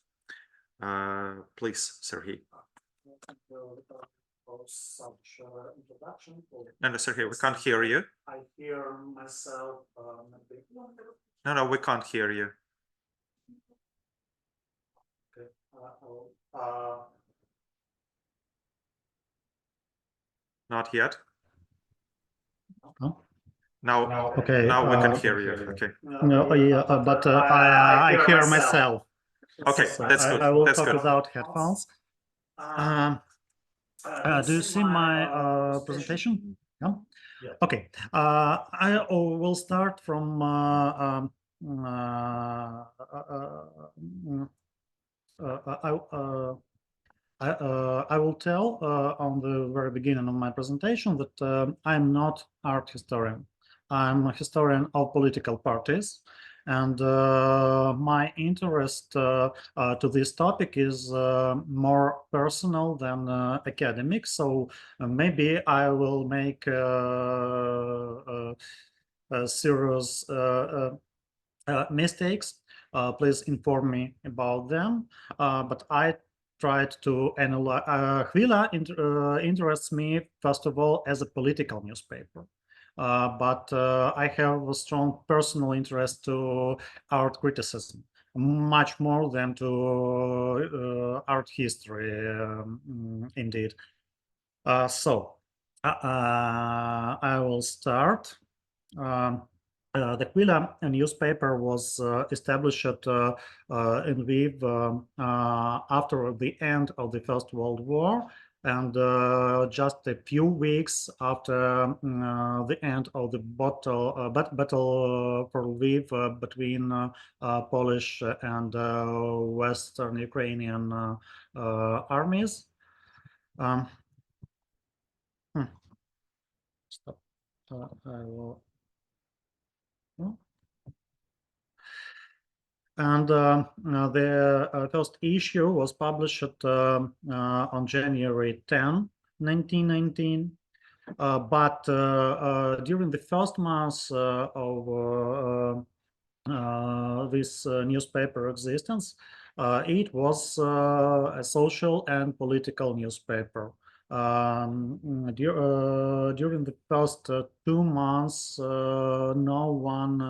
Please, Serhiy. Thank you for such introduction. No, Serhiy, we can't hear you. I hear myself. No, we can't hear you. Okay. Not yet. No? Now, Okay. now we can hear you. Okay. No, yeah, but I hear myself. Okay, So that's good. I will That's talk good. without headphones. Do you see my presentation? No? Yeah. Okay. I will start from I will tell on the very beginning of my presentation that I'm not art historian. I'm a historian of political parties, and my interest to this topic is more personal than academic. So maybe I will make serious mistakes. Please inform me about them. But I tried to analyze. Chwila interests me, first of all, as a political newspaper. But I have a strong personal interest to art criticism, much more than to art history, indeed. So I will start. The Chwila newspaper was established in Lviv after the end of the First World War, and just a few weeks after the end of the battle for Lviv between Polish and Western Ukrainian armies. Stop. I will. And the first issue was published on January 10, 1919. But during the first months of this newspaper existence, it was a social and political newspaper. During the first 2 months, no one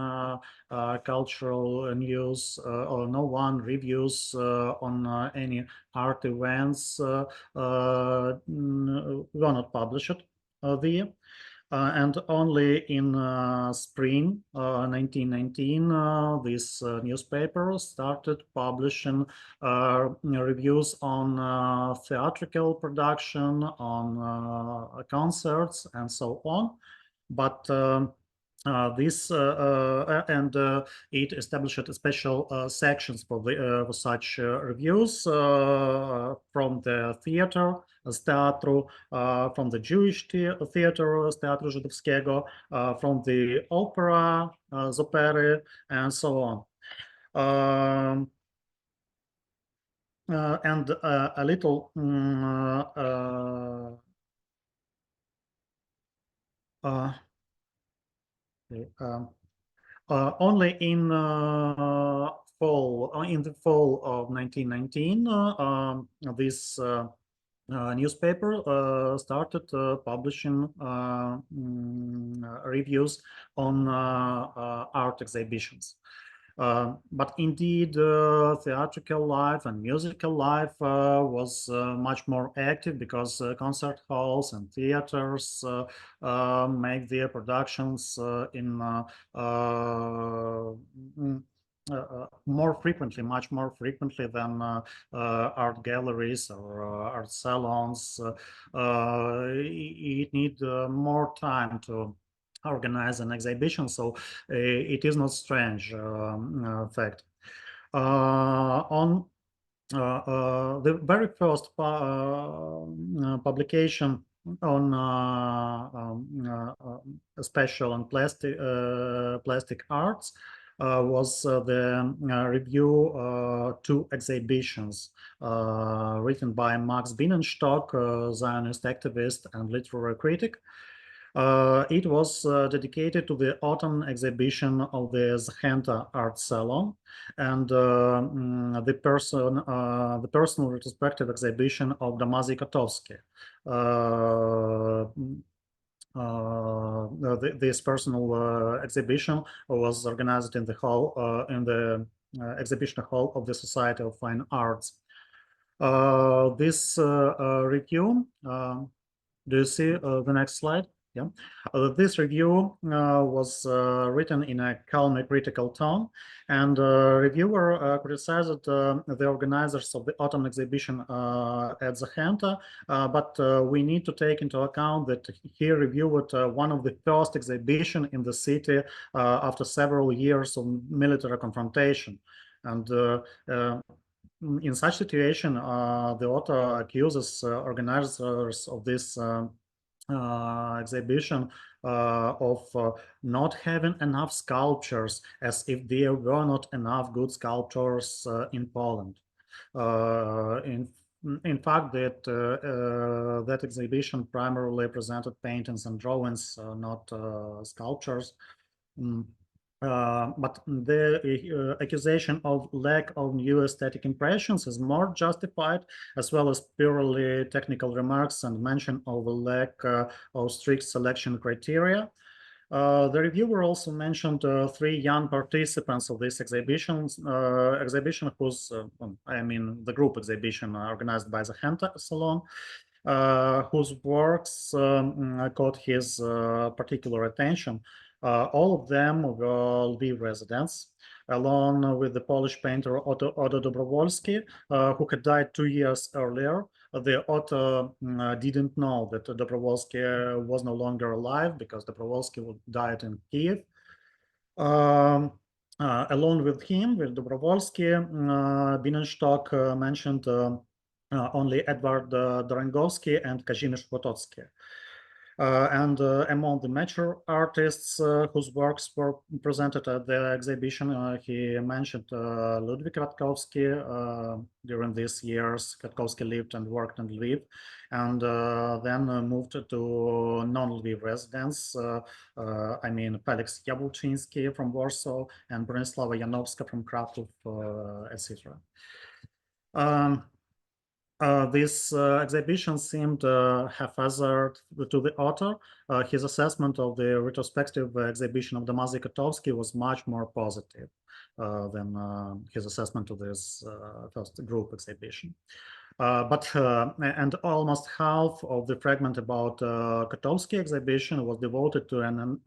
cultural news or no one reviews on any art events were not published there. And only in spring 1919, this newspaper started publishing reviews on theatrical production, on concerts, and so on. But it established special sections for such reviews from the theater, z teatru, from the Jewish theater, z Teatru Żydowskiego, from the opera, z opery, and so on. And a little only in the fall of 1919, this newspaper started publishing reviews on art exhibitions. But indeed, theatrical life and musical life was much more active because concert halls and theaters make their productions in more frequently, much more frequently than art galleries or art salons. It needs more time to organize an exhibition, so it is not strange fact. On the very first publication on special and plastic arts was the review two exhibitions written by Max Bienenstock, Zionist activist and literary critic. It was dedicated to the autumn exhibition of the Zachenta Art Salon and the personal retrospective exhibition of Damazy Kotovsky. This personal exhibition was organized in the hall, in the exhibition hall of the Society of Fine Arts. This review, do you see the next slide? Yeah. This review was written in a calm and critical tone, and reviewer criticized the organizers of the autumn exhibition at Zachenta, but we need to take into account that he reviewed one of the first exhibition in the city after several years of military confrontation. And in such situation, the author accuses organizers of this exhibition of not having enough sculptures, as if there were not enough good sculptors in Poland. In fact, that exhibition primarily presented paintings and drawings, not sculptures. But the accusation of lack of new aesthetic impressions is more justified, as well as purely technical remarks and mention of a lack of strict selection criteria. The reviewer also mentioned three young participants of this exhibition, whose, I mean, the group exhibition organized by the Zachenta Salon, whose works caught his particular attention. All of them were Lviv residents, along with the Polish painter Otto Dobrowolski, who had died 2 years earlier. The author didn't know that Dobrowolski was no longer alive because Dobrowolski died in Kyiv. Along with him, with Dobrowolski, Bienenstock mentioned only Edward Dorangowski and Kazimierz Potocki. And among the mature artists whose works were presented at the exhibition, he mentioned Ludwik Ratkowski. During these years, Ratkowski lived and worked in Lviv, and then moved to non-Lviv residents. I mean, Felix Jabłczyński from Warsaw and Bronislawa Janowska from Kraków, etc. This exhibition seemed haphazard to the author. His assessment of the retrospective exhibition of Damazy Kotovsky was much more positive than his assessment of this first group exhibition. And almost half of the fragment about Kotovsky exhibition was devoted to an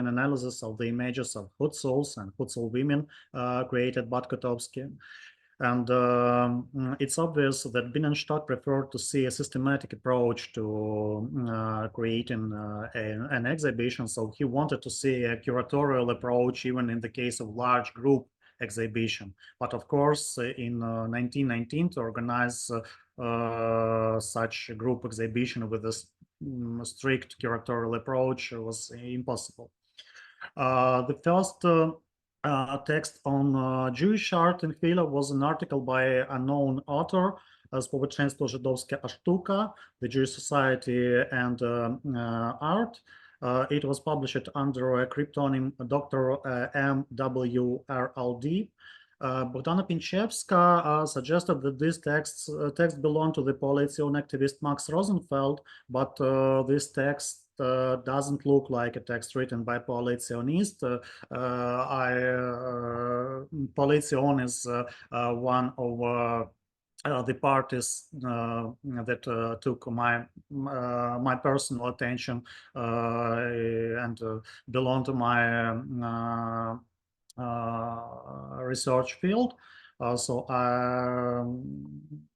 analysis of the images of Hutsuls and Hutsul women created by Kotovsky. And it's obvious that Bienenstock preferred to see a systematic approach to creating an exhibition. So he wanted to see a curatorial approach, even in the case of large group exhibition. But of course, in 1919, to organize such a group exhibition with a strict curatorial approach was impossible. The first text on Jewish art in Chwila was an article by a known author, Społeczeństwo Żydowskie a Sztuka, the Jewish Society and Art. It was published under a cryptonym Dr. MWRLD. Bogdana Pinchevska suggested that this text belonged to the Polition activist Max Rosenfeld, but this text doesn't look like a text written by Politionist. Polizion is one of the parties that took my personal attention and belong to my research field. So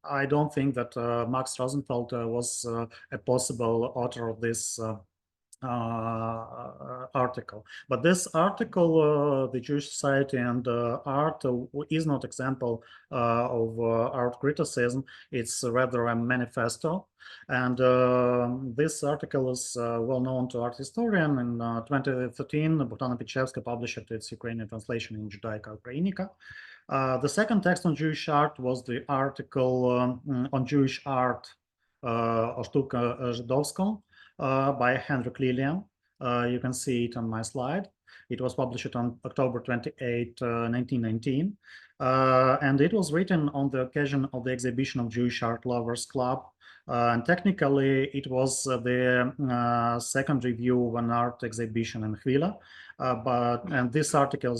I don't think that Max Rosenfeld was a possible author of this article. But this article, The Jewish Society and Art, is not example of art criticism. It's rather a manifesto. And this article is well known to art historian. In 2013, Bogdana Pichevska published its Ukrainian translation in Judaika Ukrainica. The second text on Jewish art was the article on Jewish art o Sztuce Żydowską by Henryk Lilian. You can see it on my slide. It was published on October 28, 1919. And it was written on the occasion of the exhibition of Jewish Art Lovers Club. And technically, it was the second review of an art exhibition in Chwila. And this article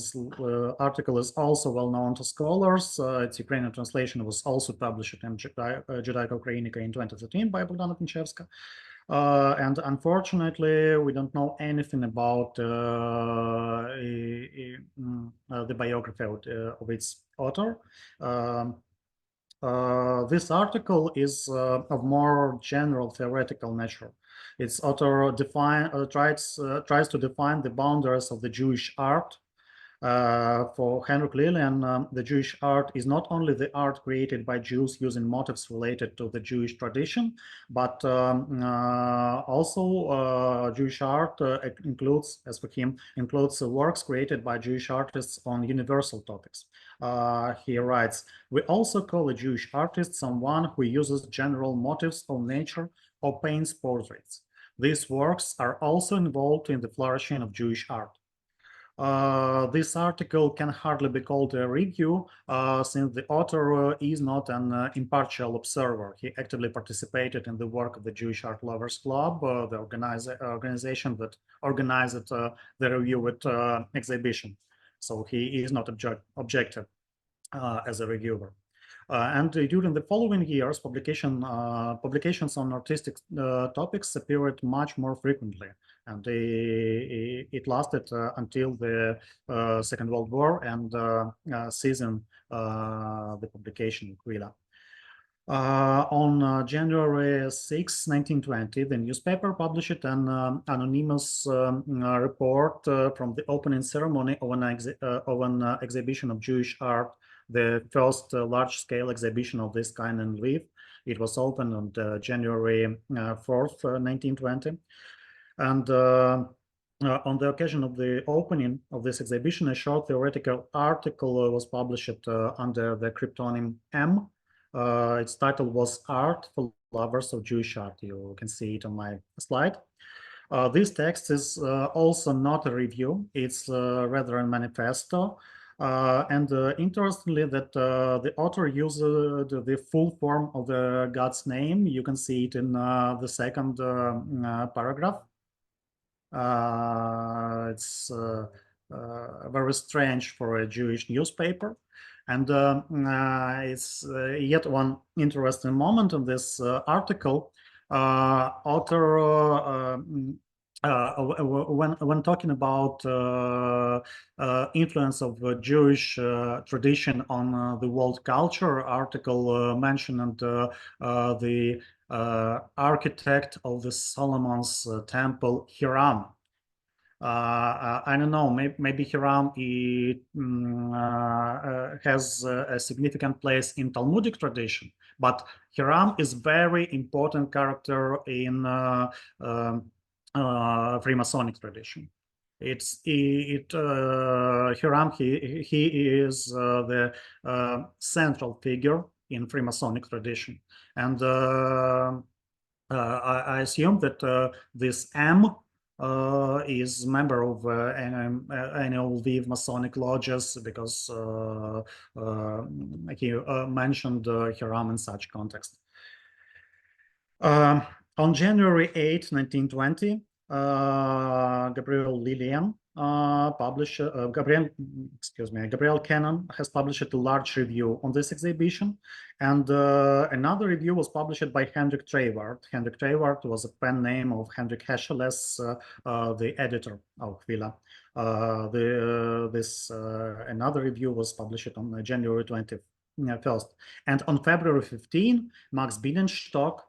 is also well known to scholars. Its Ukrainian translation was also published in Judaika Ukrainica in 2013 by Bogdana Pichevska. And unfortunately, we don't know anything about the biography of its author. This article is of more general theoretical nature. Its author tries to define the boundaries of the Jewish art. For Henryk Lilian, the Jewish art is not only the art created by Jews using motifs related to the Jewish tradition, but also Jewish art includes, as for him, works created by Jewish artists on universal topics. He writes, "We also call a Jewish artist someone who uses general motifs of nature or paints portraits. These works are also involved in the flourishing of Jewish art." This article can hardly be called a review, since the author is not an impartial observer. He actively participated in the work of the Jewish Art Lovers Club, the organization that organized the review with exhibition. So he is not objective as a reviewer. And during the following years, publications on artistic topics appeared much more frequently, and it lasted until the Second World War and season the publication in Chwila. On January 6, 1920, the newspaper published an anonymous report from the opening ceremony of an exhibition of Jewish art, the first large-scale exhibition of this kind in Lviv. It was opened on January 4th, 1920. And on the occasion of the opening of this exhibition, a short theoretical article was published under the cryptonym M. Its title was Art for Lovers of Jewish Art. You can see it on my slide. This text is also not a review. It's rather a manifesto. And interestingly, that the author used the full form of the God's name. You can see it in the second paragraph. It's very strange for a Jewish newspaper. And it's yet one interesting moment in this article. Author, when talking about influence of Jewish tradition on the world culture, article mentioned the architect of the Solomon's temple, Hiram. I don't know, maybe Hiram has a significant place in Talmudic tradition, but Hiram is very important character in Freemasonic tradition. Hiram, he is the central figure in Freemasonic tradition, and I assume that this M is member of annual Lviv Masonic lodges, because he mentioned Hiram in such context. On January 8, 1920, Gabriel Lilian Gabriel Cannon has published a large review on this exhibition, and another review was published by Hendrik Treyvaert. Hendrik Treyvaert was a pen name of Hendrik Hescheles, the editor of Chwila. Another review was published on January 21st, and on February 15, Max Bienenstock,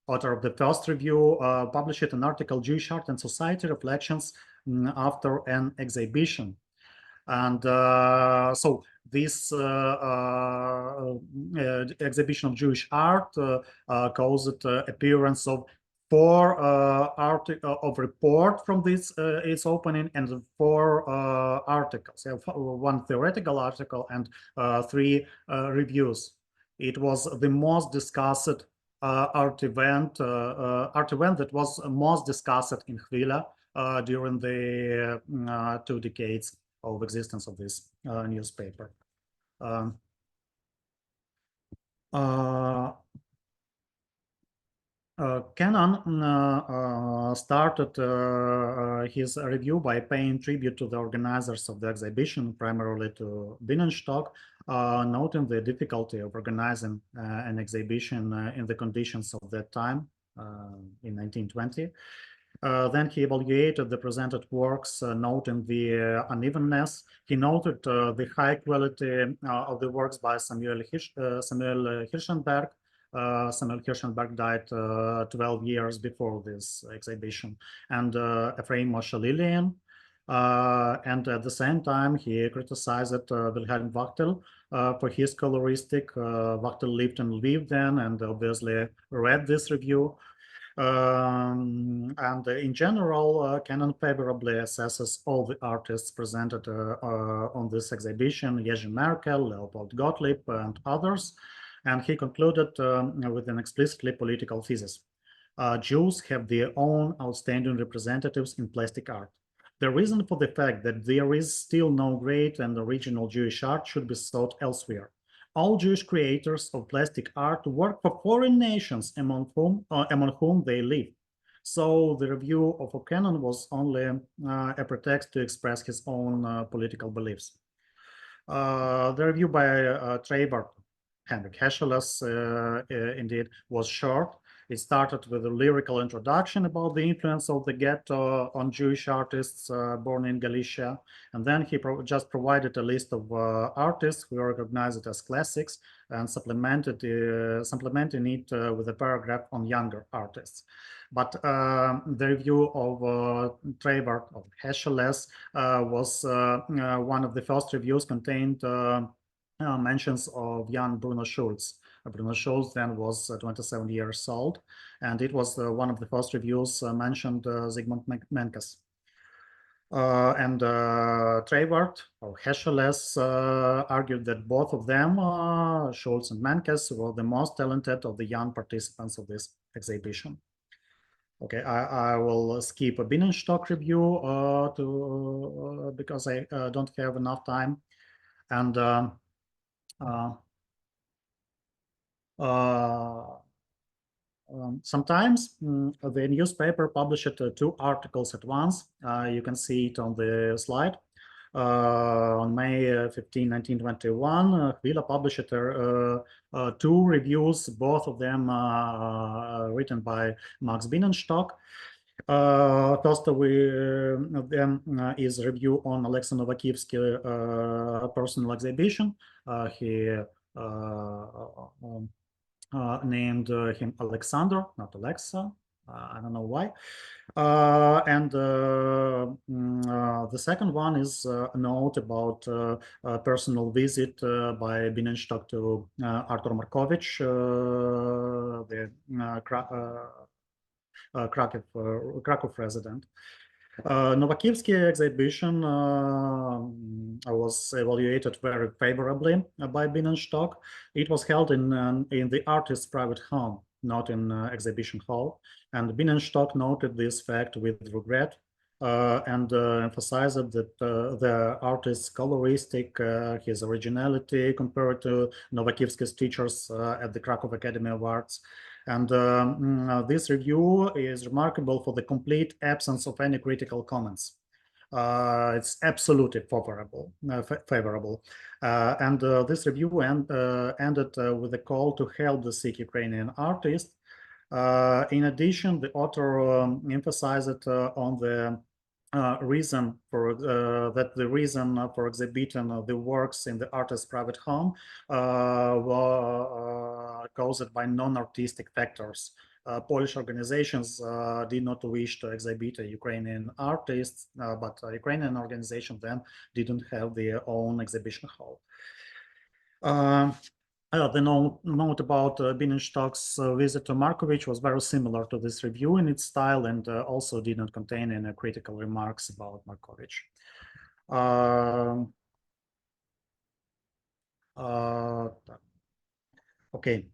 author of the first review, published an article, Jewish Art and Society Reflections After an Exhibition. And so this exhibition of Jewish art caused appearance of 4 of report from this its opening, and 4 articles, 1 theoretical article and 3 reviews. It was the most discussed art event that was most discussed in Chwila during the 2 decades of existence of this newspaper. Cannon started his review by paying tribute to the organizers of the exhibition, primarily to Bienenstock, noting the difficulty of organizing an exhibition in the conditions of that time in 1920. Then he evaluated the presented works, noting the unevenness. He noted the high quality of the works by Samuel Hirschenberg. Samuel Hirschenberg died 12 years before this exhibition, and Ephraim Moshe Lilian. And at the same time, he criticized Wilhelm Wachtel for his coloristic. Wachtel lived in Lviv then, and obviously read this review. And in general, Cannon favorably assesses all the artists presented on this exhibition, Jerzy Merkel, Leopold Gottlieb, and others. And he concluded with an explicitly political thesis. Jews have their own outstanding representatives in plastic art. The reason for the fact that there is still no great and original Jewish art should be sought elsewhere. All Jewish creators of plastic art work for foreign nations among whom they live. So the review of O'Cannon was only a pretext to express his own political beliefs. The review by Treyvaert, Hendrik Hescheles, indeed, was short. It started with a lyrical introduction about the influence of the ghetto on Jewish artists born in Galicia, and then he just provided a list of artists who are recognized as classics and supplementing it with a paragraph on younger artists. But the review of Treyvaert, of Hescheles, was one of the first reviews contained mentions of young Bruno Schulz. Bruno Schulz then was 27 years old, and it was one of the first reviews mentioned Zygmunt Menkes. And Treyvaert, or Hescheles, argued that both of them, Schulz and Menkes, were the most talented of the young participants of this exhibition. Okay, I will skip a Bienenstock review because I don't have enough time. And sometimes the newspaper published 2 articles at once. You can see it on the slide. On May 15, 1921, Chwila published 2 reviews, both of them written by Max Bienenstock. First of them is a review on Alexei Novakyevsky personal exhibition. He named him Aleksandra, not Alexa. I don't know why. And the second one is a note about a personal visit by Bienenstock to Artur Markovich, the Krakow resident. Novakyevsky exhibition was evaluated very favorably by Bienenstock. It was held in the artist's private home, not in exhibition hall, and Bienenstock noted this fact with regret and emphasized that the artist's coloristic, his originality compared to Novakyevsky's teachers at the Krakow Academy of Arts, And this review is remarkable for the complete absence of any critical comments. It's absolutely favorable. And this review ended with a call to help the sick Ukrainian artist. In addition, the author emphasized on the reason for the reason for exhibiting the works in the artist's private home were caused by non-artistic factors. Polish organizations did not wish to exhibit a Ukrainian artists, but Ukrainian organization then didn't have their own exhibition hall. The note about Bienenstock's visit to Markovich was very similar to this review in its style, and also did not contain any critical remarks about Markovich. Okay.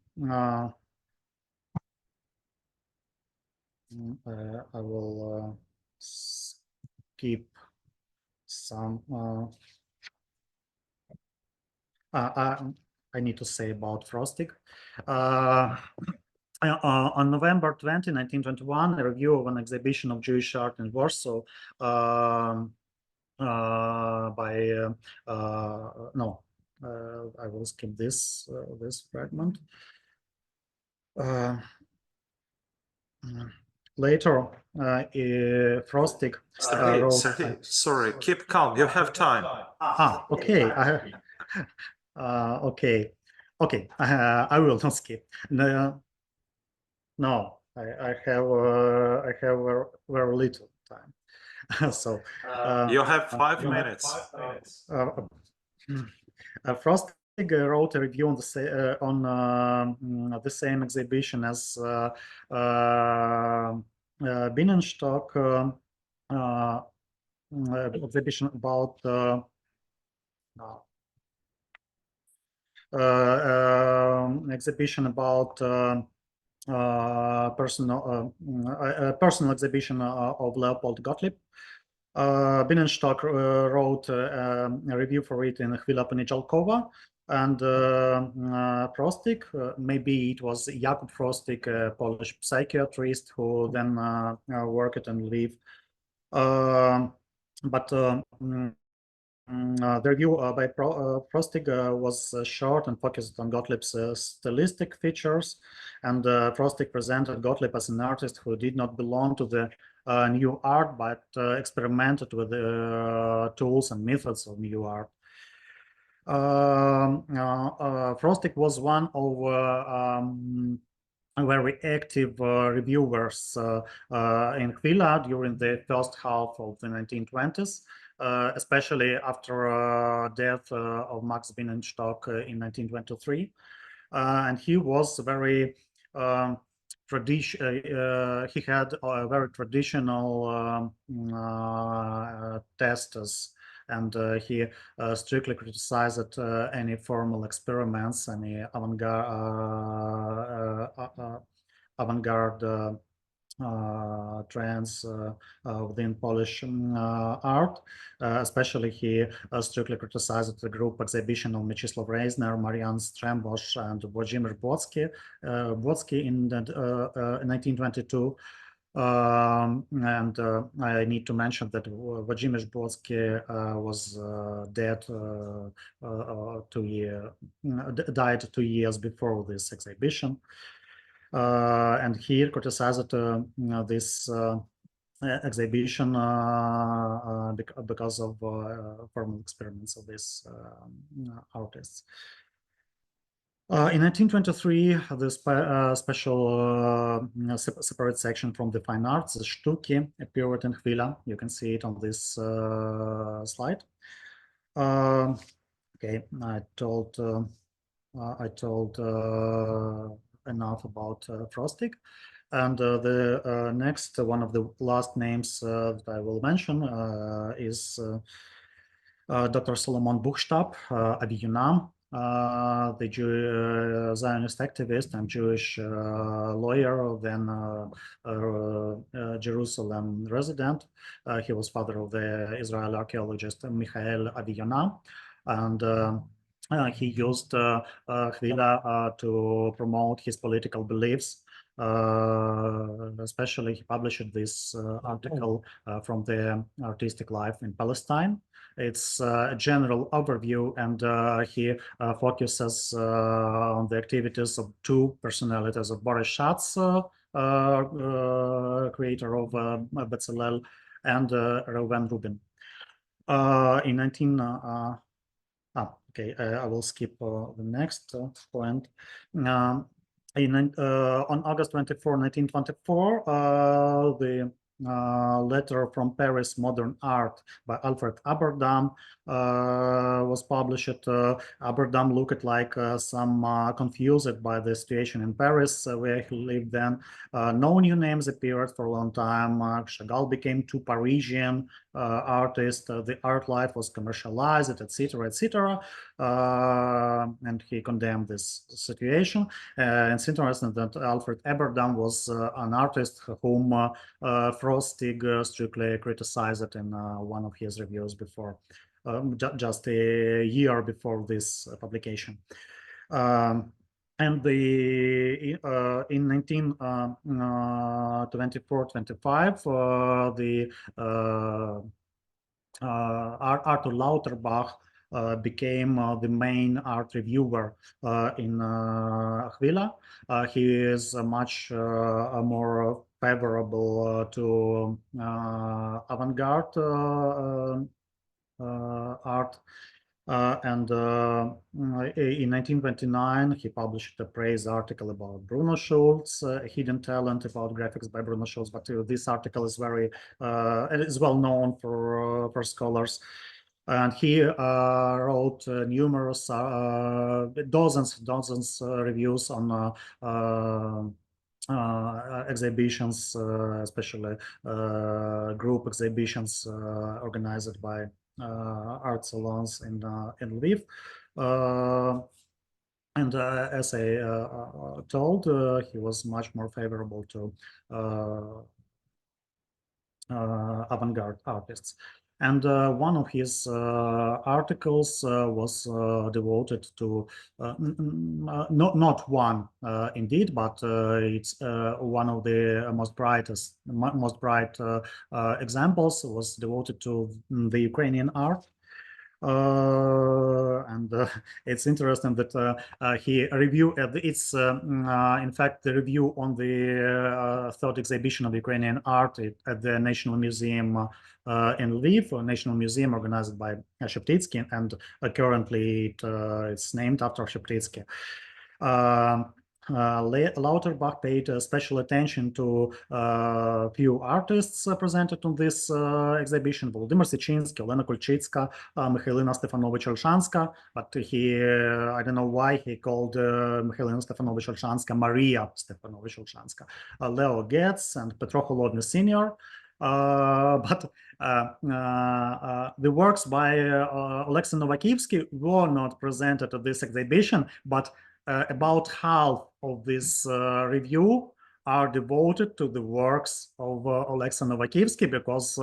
I will skip some. I need to say about Frostig. On November 20, 1921, a review of an exhibition of Jewish art in Warsaw by no, I will skip this fragment. Later, Frostig Serhiy, sorry, keep calm. You have time. Okay. Okay. I will not skip. No, I have very little time. So you have 5 minutes. Frostig wrote a review on the same exhibition as Bienenstock exhibition about exhibition about personal exhibition of Leopold Gottlieb. Bienenstock wrote a review for it in Chwila Poniedziałkowa, and Frostig, maybe it was Jakub Frostig, a Polish psychiatrist who then worked and lived. But the review by Frostig was short and focused on Gottlieb's stylistic features, and Frostig presented Gottlieb as an artist who did not belong to the new art, but experimented with tools and methods of new art. Frostig was one of very active reviewers in Chwila during the first half of the 1920s. Especially after death of Max Bienenstock in 1923, and he was very he had a very traditional tastes, and he strictly criticized any formal experiments, any avant-garde trends within Polish art. Especially he strictly criticized the group exhibition of Mieczysław Reisner, Marian Strembosz, and Włodzimierz Błocki in 1922. And I need to mention that Włodzimierz Błocki was dead died 2 years before this exhibition. And he criticized this exhibition because of formal experiments of these artists. In 1923, the special separate section from the fine arts, the Sztuki, appeared in Chwila. You can see it on this slide. Okay, I told enough about Frostig, and the next one of the last names that I will mention is Dr. Solomon Buchstab, Aviunam, the Zionist activist and Jewish lawyer, then Jerusalem resident. He was father of the Israeli archaeologist Michael Aviunam, and he used Chwila to promote his political beliefs. Especially, he published this article from the artistic life in Palestine. It's a general overview, and he focuses on the activities of two personalities of Boris Schatz, creator of Bezalel, and Reuven Rubin. In 19 okay, I will skip the next point. On August 24, 1924, the letter from Paris, Modern Art by Alfred Aberdam was published. Aberdam looked like some confused by the situation in Paris where he lived then. No new names appeared for a long time. Chagall became too Parisian artist. The art life was commercialized, etc., etc. And he condemned this situation. It's interesting that Alfred Aberdam was an artist whom Frostig strictly criticized in one of his reviews before, just a year before this publication. And in 1924-25, the Arthur Lauterbach became the main art reviewer in Chwila. He is much more favorable to avant-garde art. And in 1929, he published a praise article about Bruno Schulz, hidden talent about graphics by Bruno Schulz. But this article is very is well known for scholars. And he wrote numerous dozens reviews on exhibitions, especially group exhibitions organized by art salons in Lviv. And as I told, he was much more favorable to avant-garde artists. And one of his articles was devoted to not one indeed, but it's one of the most bright examples was devoted to the Ukrainian art. And it's interesting that he reviewed it's in fact the review on the third exhibition of Ukrainian art at the National Museum in Lviv, a national museum organized by Sheptytsky, and currently it's named after Sheptytsky. Lauterbach paid special attention to a few artists presented on this exhibition: Volodymyr Sechinsky, Olena Kulchitska, Mikhailina Stefanovich-Olshanska, but he, I don't know why he called Mikhailina Stefanovich-Olshanska Maria Stefanovich-Olshanska, Leo Getz and Petro Holodny Sr. But the works by Alexei Novakivsky were not presented at this exhibition, but about half of this review are devoted to the works of Alexei Novakivsky because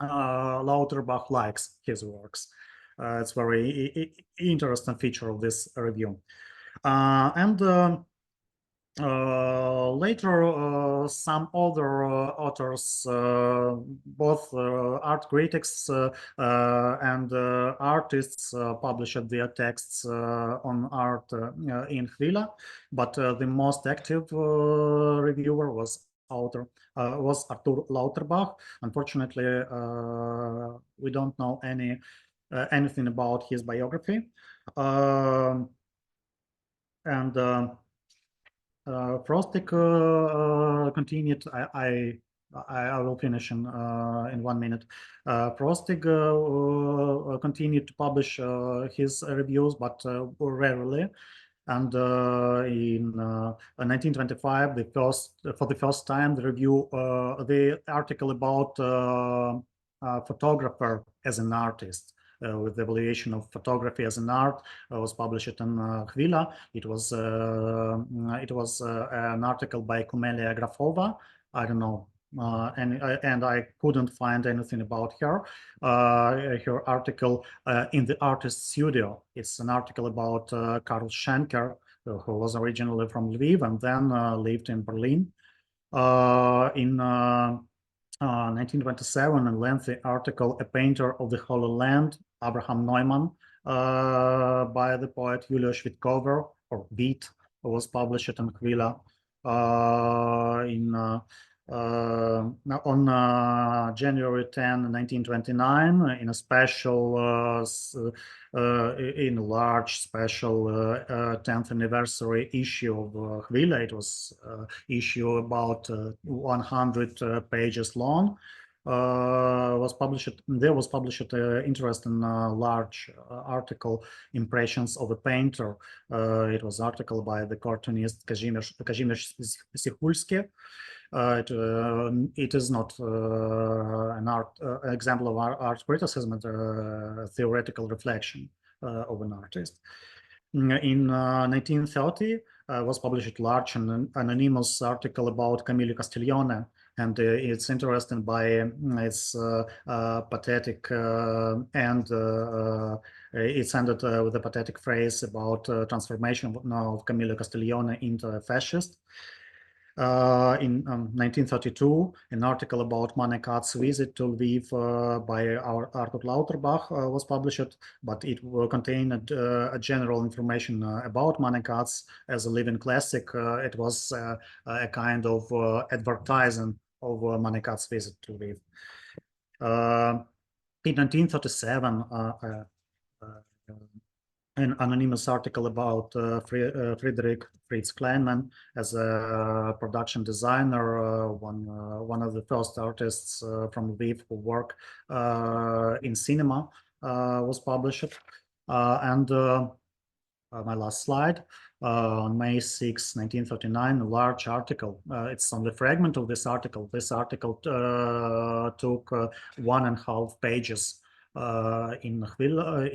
Lauterbach likes his works. It's a very interesting feature of this review. Later, some other authors, both art critics and artists, published their texts on art in Chwila, but the most active reviewer was Arthur Lauterbach. Unfortunately, we don't know anything about his biography. Frostig continued. I will finish in 1 minute. Frostig continued to publish his reviews, but rarely. And in 1925, for the first time, the article about photographer as an artist, with the evaluation of photography as an art, was published in Chwila. It was an article by Kumelia Grafova. I don't know, and I couldn't find anything about her. Her article in the artist studio. It's an article about Karl Schenker, who was originally from Lviv and then lived in Berlin. In 1927, a lengthy article, A Painter of the Holy Land, Abraham Neumann, by the poet Yulia Shvitkover, or Beat, was published in Chwila on January 10, 1929, in a special, in a large special 10th anniversary issue of Chwila. It was issue about 100 pages long. There was published interesting large article, Impressions of a Painter. It was an article by the cartoonist Kazimierz Sichulski. It is not an example of art criticism, but a theoretical reflection of an artist. In 1930, was published a large and anonymous article about Camillo Castiglione, and it's interesting by its pathetic and it's ended with a pathetic phrase about transformation of Camillo Castiglione into a fascist. In 1932, an article about Manekat's visit to Lviv by Arthur Lauterbach was published, but it contained a general information about Manekats as a living classic. It was a kind of advertising of Manekat's visit to Lviv. In 1937, an anonymous article about Friedrich Fritz Kleinman as a production designer, one of the first artists from Lviv who work in cinema, was published. And my last slide, on May 6, 1939, a large article. It's on the fragment of this article. This article took 1.5 pages in Chwila.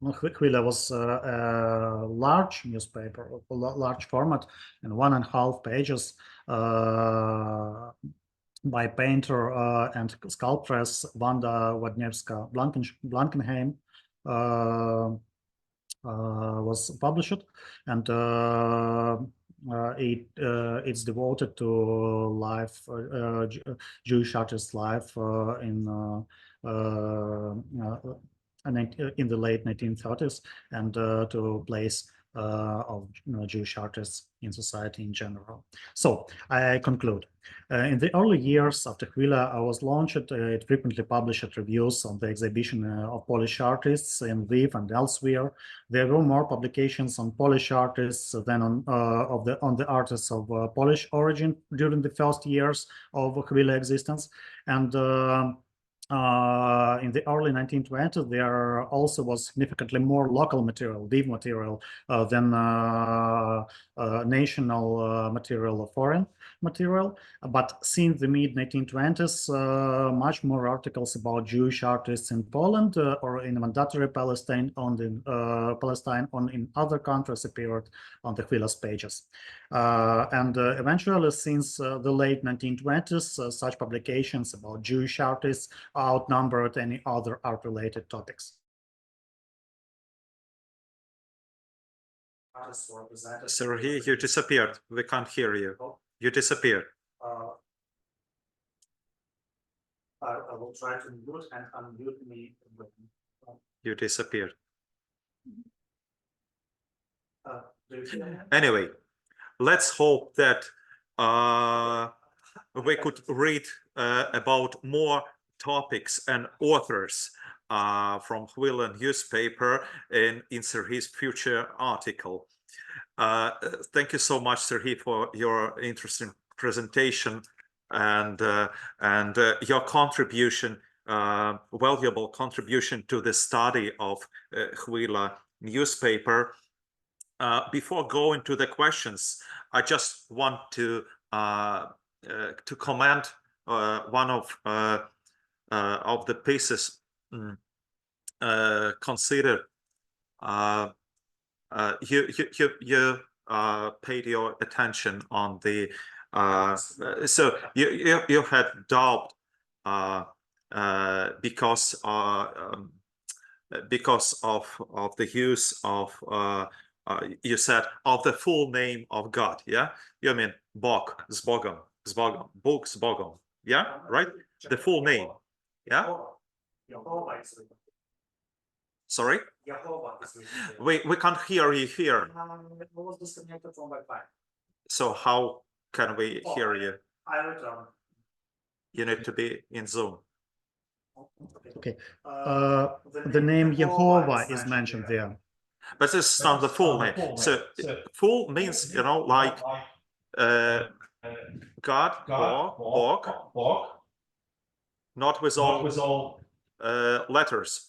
Chwila was a large newspaper, a large format, and 1.5 pages by painter and sculptress Wanda Wadniewska Blankenheim was published, and it's devoted to life, Jewish artist life in the late 1930s, and to place of Jewish artists in society in general. So I conclude. In the early years after Chwila was launched, it frequently published reviews on the exhibition of Polish artists in Lviv and elsewhere. There were more publications on Polish artists than on the artists of Polish origin during the first years of Chwila existence, and in the early 1920s, there also was significantly more local material, Lviv material, than national material or foreign material. But since the mid-1920s, much more articles about Jewish artists in Poland or in mandatory Palestine in other countries appeared on the Chwila's pages. And eventually, since the late 1920s, such publications about Jewish artists outnumbered any other art-related topics. Serhiy, you disappeared. We can't hear you. You disappeared. I will try to mute and unmute me. You disappeared. Anyway, let's hope that we could read about more topics and authors from Chwila newspaper in Serhiy's future article. Thank you so much, Serhiy, for your interesting presentation and your contribution, valuable contribution to the study of Chwila newspaper. Before going to the questions, I just want to comment one of the pieces considered. You paid your attention on the so you had doubt because of the use of You said of the full name of God, yeah? You mean Bog, Zbogom, Zbogom, Bog, Zbogom, yeah? Right? The full name, yeah? Jehovah is written. Sorry? Jehovah is written. We can't hear you here. It was disconnected from Wi-Fi. So how can we hear you? I return. You need to be in Zoom. Okay. The name Jehovah is mentioned there. But this is not the full name. So full means, you know, like God, Bog, not with all letters,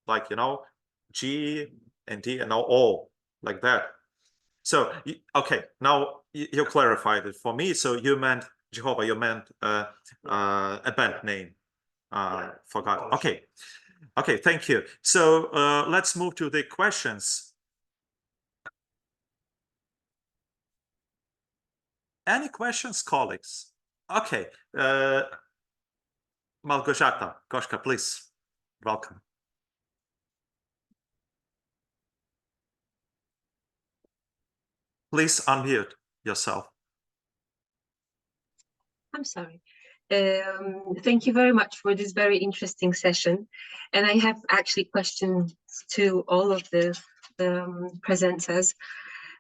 like, you know, G and D and all like that. So, okay, now you clarified it for me. So you meant Jehovah, you meant a band name for God. Okay, okay, thank you. So let's move to the questions. Any questions, colleagues? Okay, Malgorzata, Goshka, please, welcome. Please unmute yourself. I'm sorry. Thank you very much for this very interesting session. And I have actually questions to all of the presenters.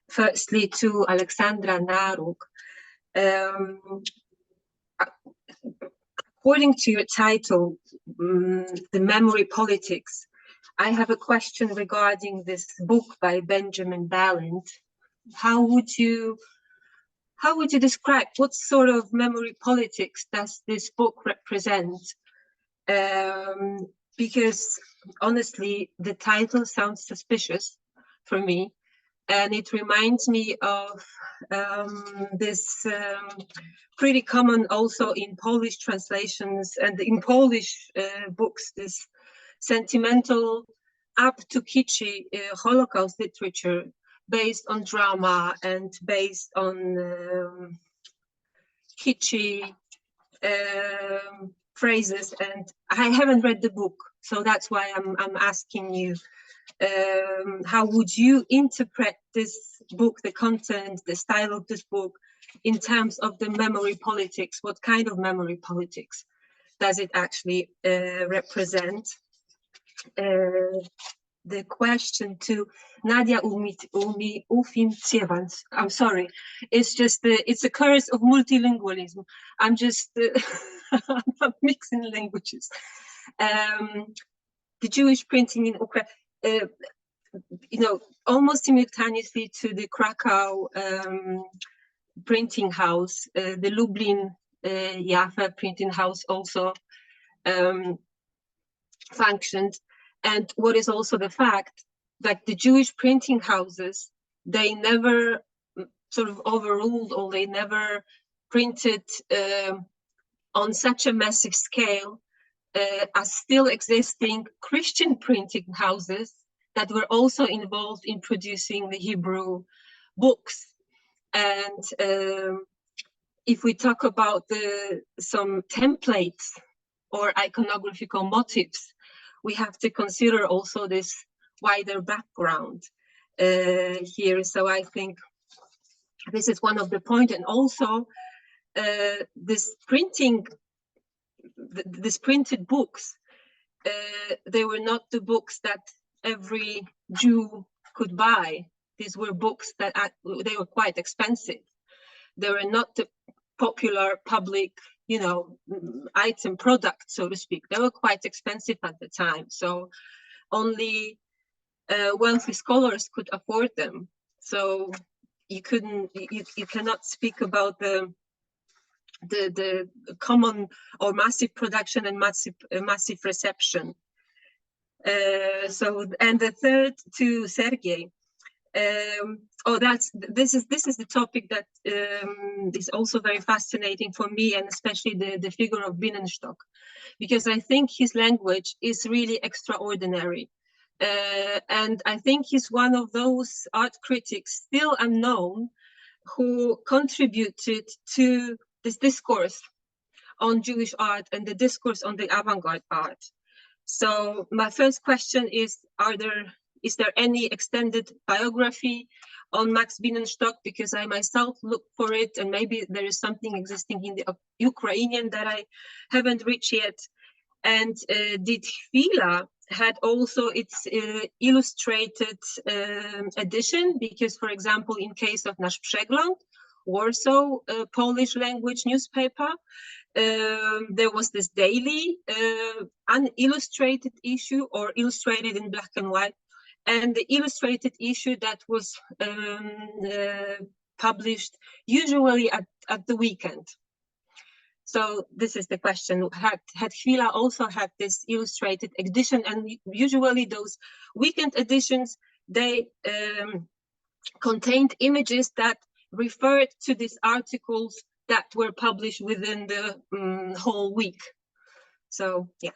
Firstly, to Aleksandra, Naróg. According to your title, The Memory Politics, I have a question regarding this book by Benjamin Ballant. How would you describe what sort of memory politics does this book represent? Because honestly, the title sounds suspicious for me, and it reminds me of this pretty common also in Polish translations and in Polish books, this sentimental up to kitschy Holocaust literature based on drama and based on kitschy phrases. And I haven't read the book, so that's why I'm asking you, how would you interpret this book, the content, the style of this book, in terms of the memory politics? What kind of memory politics does it actually represent? The question to Nadia Ufimtseva, I'm sorry, it's just it's a curse of multilingualism. I'm just I'm mixing languages. The Jewish printing in Ukraine, you know, almost simultaneously to the Krakow printing house, the Lublin Jaffa printing house also functioned. And what is also the fact that the Jewish printing houses, they never sort of overruled, or they never printed on such a massive scale as still existing Christian printing houses that were also involved in producing the Hebrew books. And if we talk about some templates or iconographical motifs, we have to consider also this wider background here. So I think this is one of the points. And also this printing, these printed books, they were not the books that every Jew could buy. These were books that they were quite expensive. They were not the popular public, you know, item product, so to speak. They were quite expensive at the time. So only wealthy scholars could afford them. So you cannot speak about the common or massive production and massive reception. So, and the third to Serhiy. This is the topic that is also very fascinating for me, and especially the figure of Bienenstock, because I think his language is really extraordinary. And I think he's one of those art critics still unknown who contributed to this discourse on Jewish art and the discourse on the avant-garde art. So my first question is, are there is there any extended biography on Max Bienenstock? Because I myself looked for it, and maybe there is something existing in the Ukrainian that I haven't reached yet. And the Chwila had also its illustrated edition, because, for example, in case of Nasz Przegląd, Warsaw Polish language newspaper, there was this daily unillustrated issue, or illustrated in black and white, and the illustrated issue that was published usually at the weekend. So this is the question: had Chwila also had this illustrated edition? And usually those weekend editions, they contained images that referred to these articles that were published within the whole week. So yeah.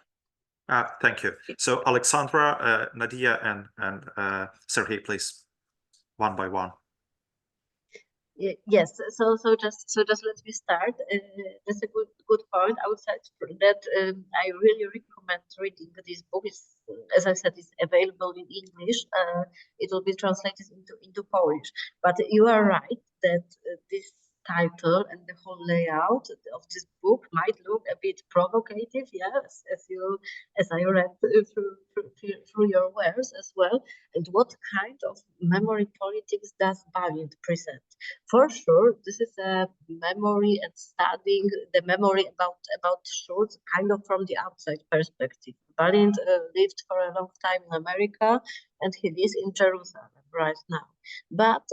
Thank you. So Aleksandra, Nadia, and Serhiy, please, one by one. Yes, so just let me start. That's a good point. I would say that I really recommend reading this book. It's, as I said, it's available in English. It will be translated into Polish. But you are right that this title and the whole layout of this book might look a bit provocative. Yes, as I read through your words as well. And what kind of memory politics does Balint present? For sure, this is a memory and studying the memory about Schulz kind of from the outside perspective. Balint lived for a long time in America, and he lives in Jerusalem right now. But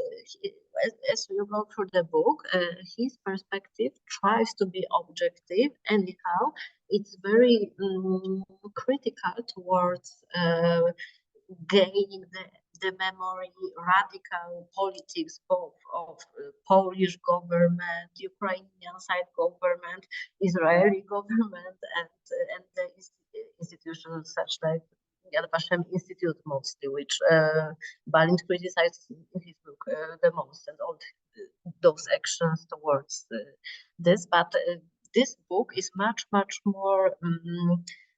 as you go through the book, his perspective tries to be objective. Anyhow, it's very critical towards gaining the memory, radical politics both of Polish government, Ukrainian side government, Israeli government, and the institutions such like Yad Vashem Institute mostly, which Balint criticizes in his book the most, and all those actions towards this. But this book is much more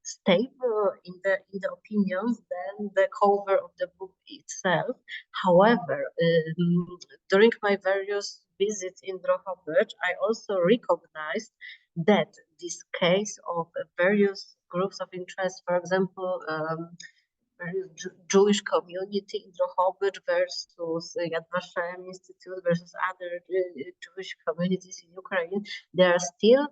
stable in the opinions than the cover of the book itself. However, during my various visits in Drohobych, I also recognized that this case of various groups of interest, for example, Jewish community in Drohobych versus Yad Vashem Institute versus other Jewish communities in Ukraine, there are still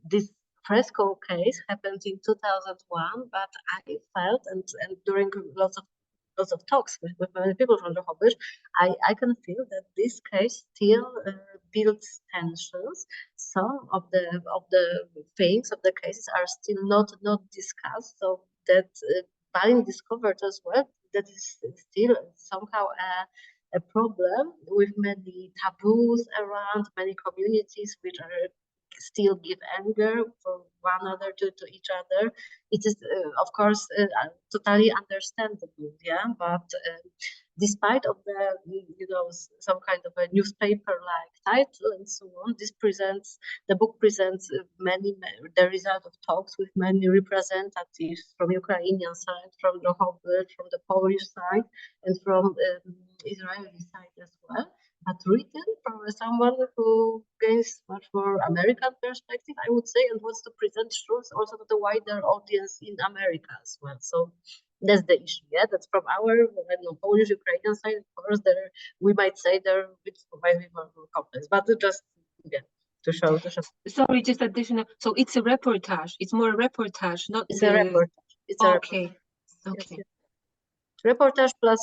this fresco case happened in 2001, but I felt, and during lots of talks with many people from Drohobych, I can feel that this case still builds tensions. Some of the things of the cases are still not discussed, so that Balint discovered as well that is still somehow a problem with many taboos around many communities which are still give anger for one another to each other. It is of course totally understandable, yeah, but despite of the some kind of a newspaper like title and so on, the book presents the result of talks with many representatives from Ukrainian side, from Drohobych, from the Polish side, and from Israeli side as well, but written from someone who gains much more American perspective, I would say, and wants to present Schulz also to the wider audience in America as well. So that's the issue. Yeah, that's from our Polish Ukrainian side. Of course, we might say there might be more complex, but just to show. Sorry, just additional. So it's a reportage. It's more a reportage, not. It's a reportage. It's a okay. Reportage. Okay. Yes. Reportage plus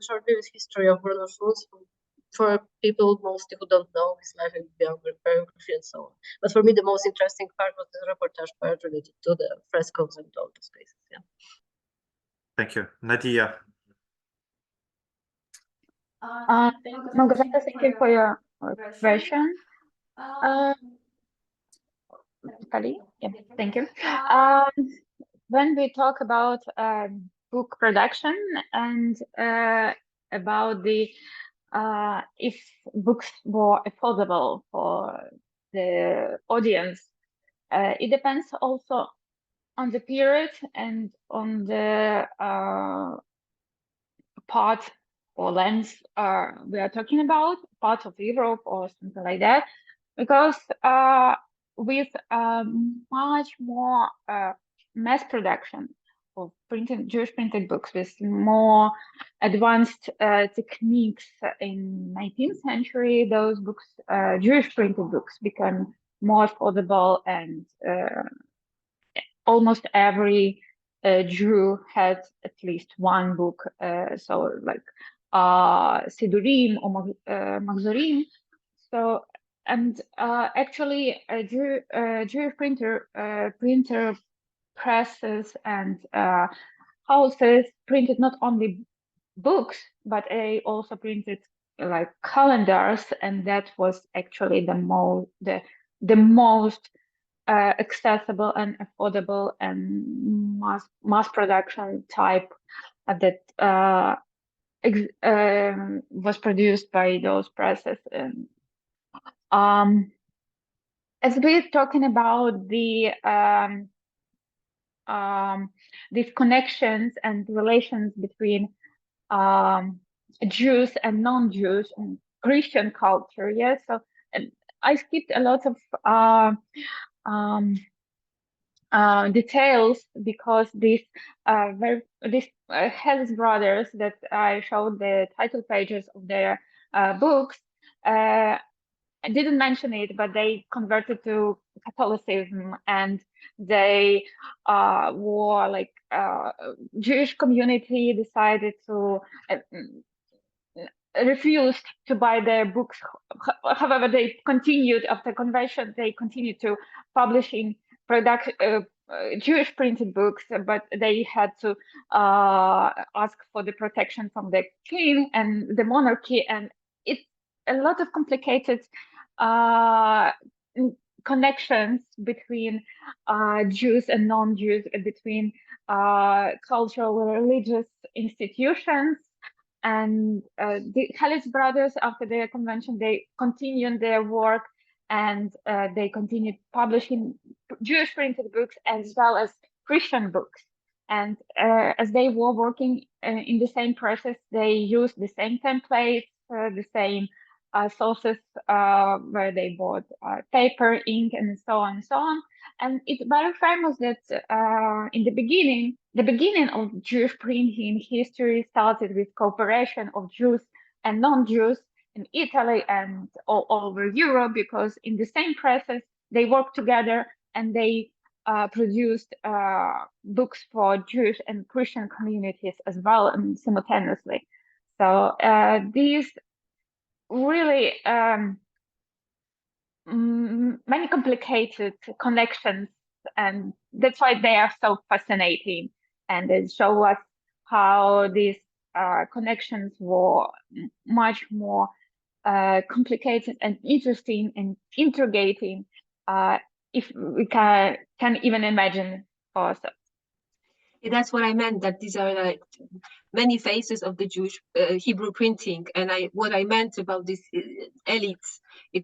short vivid history of Bruno Schulz for people mostly who don't know his life and biography and so on. But for me, the most interesting part was the reportage part related to the frescoes and all those cases. Yeah. Thank you, Nadia. Małgorzata, thank you for your version. Vitaly, yeah, thank you. When we talk about book production and about the if books were affordable for the audience, it depends also on the period and on the part or lands we are talking about, part of Europe or something like that, because with much more mass production of Jewish printed books, with more advanced techniques in 19th century, those books, Jewish printed books, become more affordable, and almost every Jew had at least one book, so like Sidurim or Machzorim. So, and actually, Jewish printer presses and houses printed not only books, but they also printed like calendars, and that was actually the most accessible and affordable and mass production type that was produced by those presses. And as we're talking about these connections and relations between Jews and non-Jews and Christian culture, yes. So I skipped a lot of details, because these Hells brothers that I showed the title pages of their books, I didn't mention it, but they converted to Catholicism, and they were like Jewish community decided to refused to buy their books. However, they continued after conversion. They continued to publishing Jewish printed books, but they had to ask for the protection from the king and the monarchy, and it's a lot of complicated connections between Jews and non-Jews, between cultural religious institutions. And the Hells brothers, after their convention, they continued their work, and they continued publishing Jewish printed books as well as Christian books. And as they were working in the same process, they used the same templates, the same sources where they bought paper, ink, and so on and so on. And it's very famous that in the beginning of Jewish printing history started with cooperation of Jews and non-Jews in Italy and all over Europe, because in the same process they worked together, and they produced books for Jewish and Christian communities as well, and simultaneously. So these really many complicated connections, and that's why they are so fascinating, and they show us how these connections were much more complicated and interesting and integrating, if we can even imagine ourselves. That's what I meant, that these are like many phases of the Jewish Hebrew printing. And what I meant about these elites,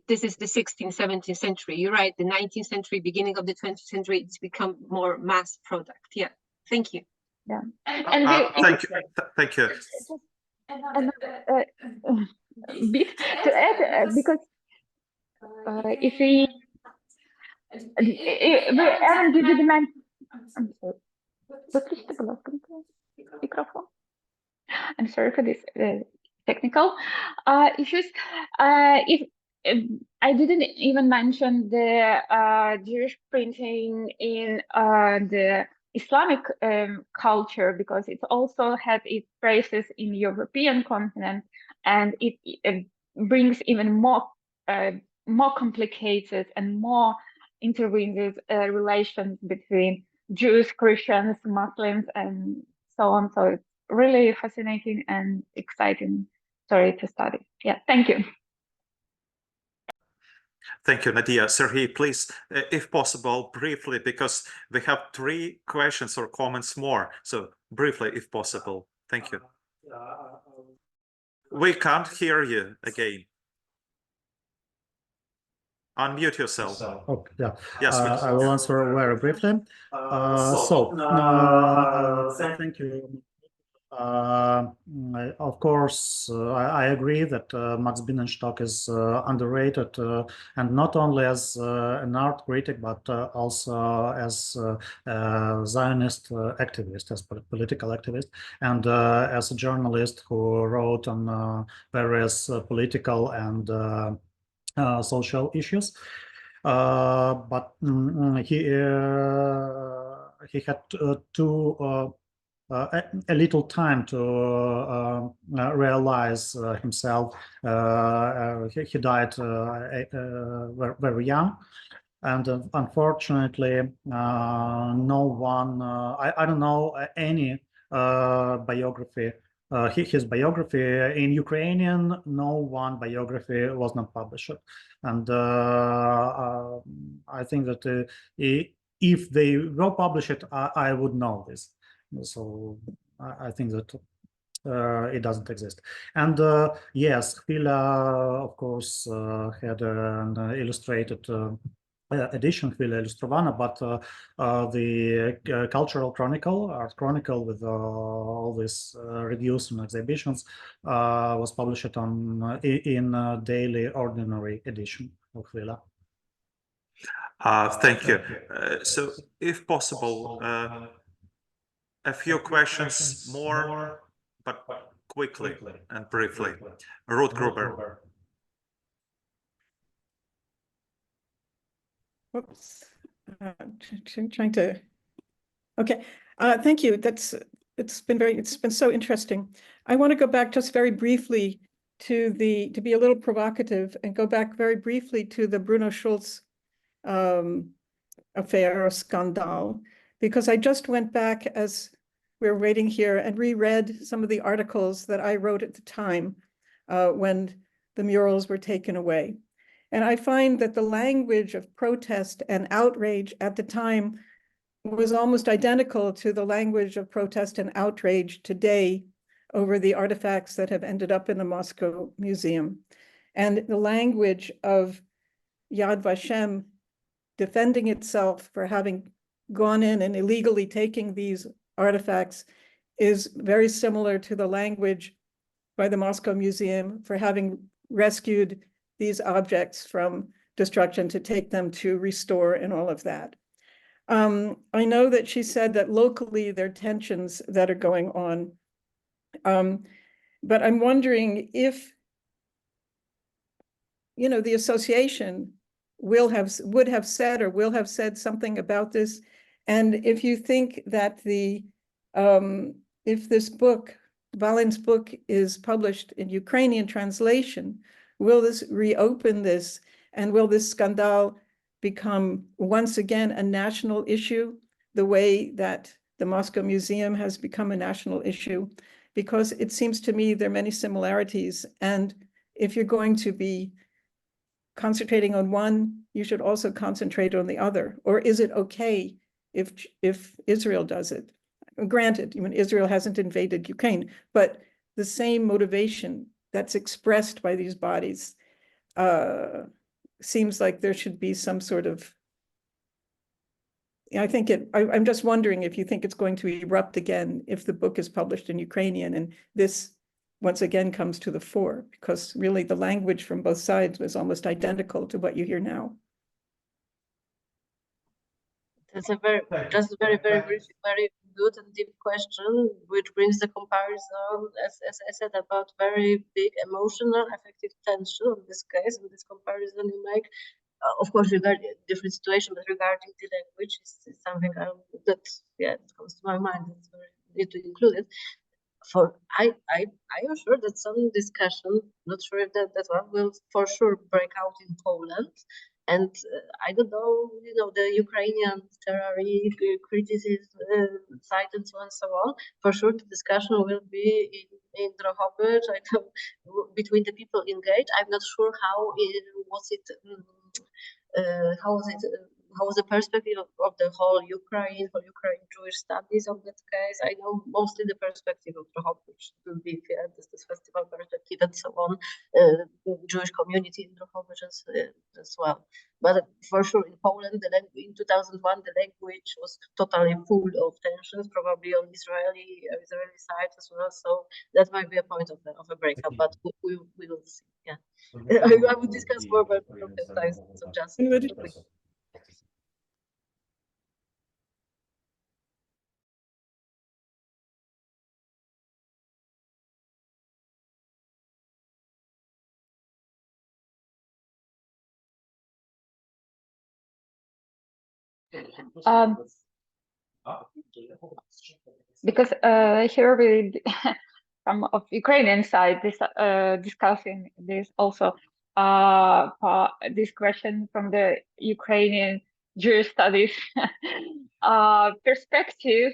this is the 16th, 17th century. You're right, the 19th century, beginning of the 20th century, it's become more mass product. Yeah, thank you. Yeah. And thank you. Another bit to add, because if we Aaron, did you demand? I'm sorry. I'm sorry for this technical issues. If I didn't even mention the Jewish printing in the Islamic culture, because it also had its traces in European continent, and it brings even more complicated and more intertwined relations between Jews, Christians, Muslims, and so on. So it's really fascinating and exciting story to study. Yeah, thank you. Thank you, Nadia. Serhiy, please, if possible, briefly, because we have 3 questions or comments more. So briefly, if possible. Thank you. We can't hear you again. Unmute yourself. Okay, yeah. Yes, I will answer very briefly. Thank you Of course, I agree that Max Binnenstock is underrated, and not only as an art critic, but also as a Zionist activist, as political activist, and as a journalist who wrote on various political and social issues. But he had a little time to realize himself. He died very young, and unfortunately, no one. I don't know any biography. His biography in Ukrainian, no one biography was not published, and I think that if they were published, I would know this. So I think that it doesn't exist. And yes, Chwila, of course, had an illustrated edition, Chwila Illustrovana, but the cultural chronicle, art chronicle with all these reviews and exhibitions was published on in daily ordinary edition of Chwila. Thank you. So, if possible, a few questions more, but quickly and briefly. Ruth Gruber. Whoops. Trying to. Okay. Thank you. It's been so interesting. I want to go back just very briefly to be a little provocative and go back very briefly to the Bruno Schulz affair or scandal, because I just went back as we were waiting here and reread some of the articles that I wrote at the time when the murals were taken away. And I find that the language of protest and outrage at the time was almost identical to the language of protest and outrage today over the artifacts that have ended up in the Moscow Museum. And the language of Yad Vashem defending itself for having gone in and illegally taking these artifacts is very similar to the language by the Moscow Museum for having rescued these objects from destruction to take them to restore and all of that. I know that she said that locally there are tensions that are going on, but I'm wondering if, you know, the association would have said something about this, and if you think that if this book, Valin's book, is published in Ukrainian translation, will this reopen this, and will this scandal become once again a national issue, the way that the Moscow Museum has become a national issue? Because it seems to me there are many similarities, and if you're going to be concentrating on one, you should also concentrate on the other. Or is it okay if Israel does it? Granted, Israel hasn't invaded Ukraine, but the same motivation that's expressed by these bodies seems like there should be some sort of, I'm just wondering if you think it's going to erupt again if the book is published in Ukrainian and this once again comes to the fore, because really the language from both sides was almost identical to what you hear now. That's a very brief, very good and deep question, which brings the comparison, as I said, about very big emotional, affective tension in this case, in this comparison you make. Of course, regarding different situation, but regarding the language is something that comes to my mind. It's very need to include it. I am sure that some discussion, not sure if that one will for sure break out in Poland. And I don't know, the Ukrainian terrorist criticism site and so on and so on. For sure, the discussion will be in Drohobych, between the people engaged. I'm not sure how was the perspective of the whole Ukraine Jewish studies of that case. I know mostly the perspective of Drohobych will be this festival perspective and so on, Jewish community in Drohobych as well. but for sure in Poland, in 2001, the language was totally full of tensions, probably on Israeli side as well. So that might be a point of a breakup, but we will see. Yeah, I would discuss more about sometimes. So just. Because here we some of Ukrainian side discussing this also this question from the Ukrainian Jewish studies perspective.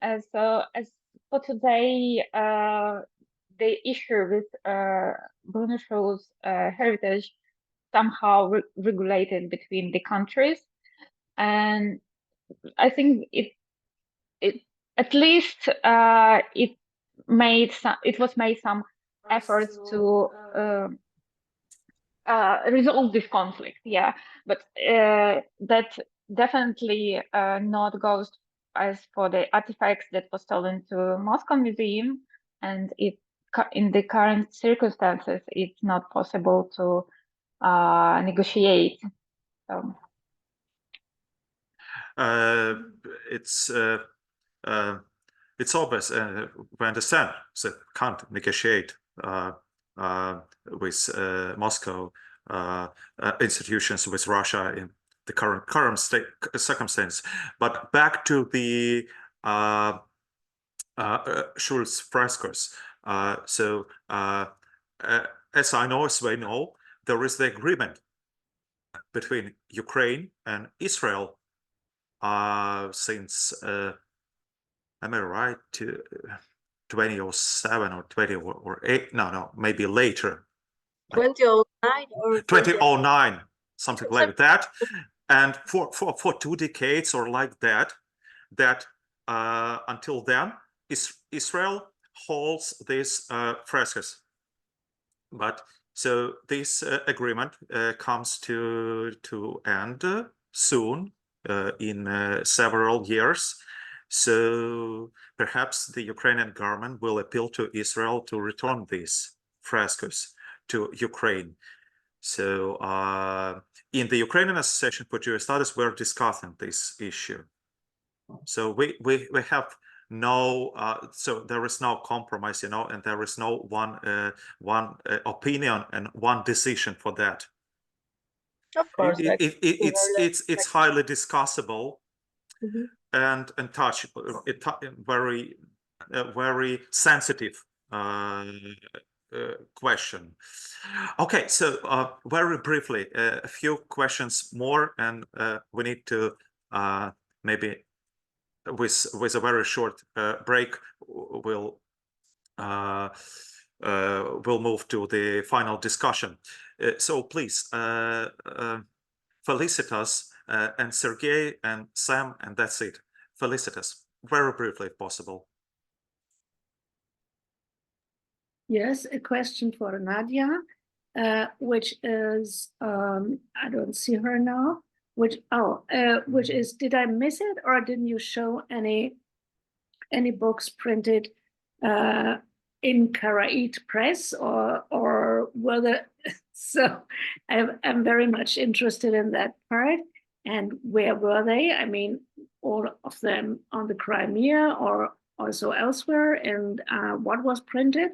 As for today, the issue with Bruno Schulz heritage somehow regulated between the countries, and I think it at least it was made some efforts to resolve this conflict. Yeah, but that definitely not goes as for the artifacts that was stolen to Moscow Museum, and in the current circumstances it's not possible to negotiate. So. It's obvious. We understand that can't negotiate with Moscow institutions with Russia in the current circumstance. But back to the Schulz frescoes. As I know, as we know, there is the agreement between Ukraine and Israel since am I right, to 2007 or 2008? No, maybe later. 2009 or 2009, something like that. And for 2 decades or like that until then, Israel holds these frescoes. But so this agreement comes to end soon in several years. So perhaps the Ukrainian government will appeal to Israel to return these frescoes to Ukraine. So in the Ukrainian Association for Jewish Studies, we're discussing this issue. So we have no, so there is no compromise, and there is no one opinion and one decision for that. Of course, it's highly discussable. Mm-hmm. And very sensitive question. Okay, so very briefly, a few questions more, and we need to maybe with a very short break, we'll move to the final discussion. So please, Felicitas and Serhiy and Sam, and that's it. Felicitas, very briefly if possible. Yes, a question for Nadia, which is, I don't see her now, which is, did I miss it, or didn't you show any books printed in Karaite press, or whether, so I'm very much interested in that part. And where were they? I mean, all of them on the Crimea or also elsewhere, and what was printed,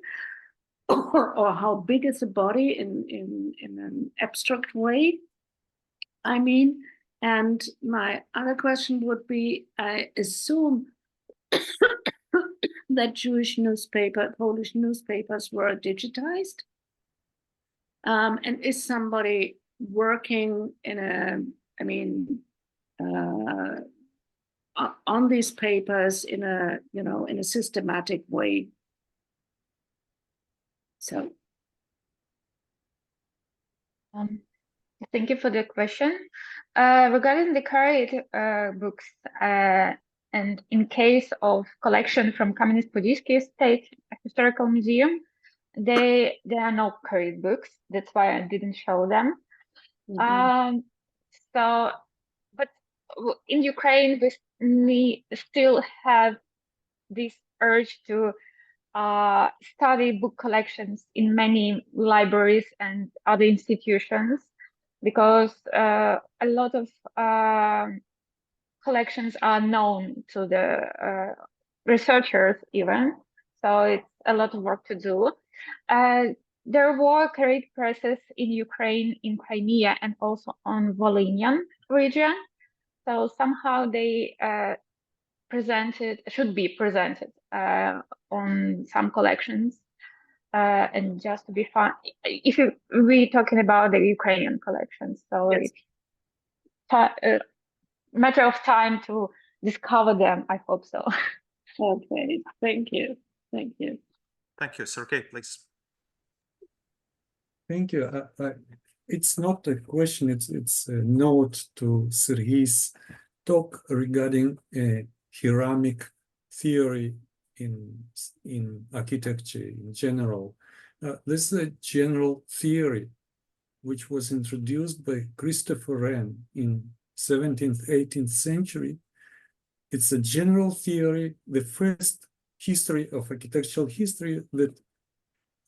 or how big is the body in an abstract way? I mean, and my other question would be, I assume that Jewish Polish newspapers were digitized. And is somebody working on these papers in a systematic way? So. Thank you for the question. Regarding the Karaite books, and in case of collection from Communist Podilsky State Historical Museum, there are no Karaite books. That's why I didn't show them. So, but in Ukraine, we still have this urge to study book collections in many libraries and other institutions, because a lot of collections are known to the researchers even. So it's a lot of work to do. There were great presses in Ukraine, in Crimea, and also on Volhynian region. So somehow they should be presented on some collections. And just to be fun, if we're talking about the Ukrainian collections, so Yes. it's a matter of time to discover them. I hope so. Okay, thank you. Thank you. Thank you. Serhiy, please. Thank you. It's not a question, it's a note to Serhiy's talk regarding ceramic theory in architecture in general. This is a general theory which was introduced by Christopher Wren in 17th, 18th century. It's a general theory, the first history of architectural history, that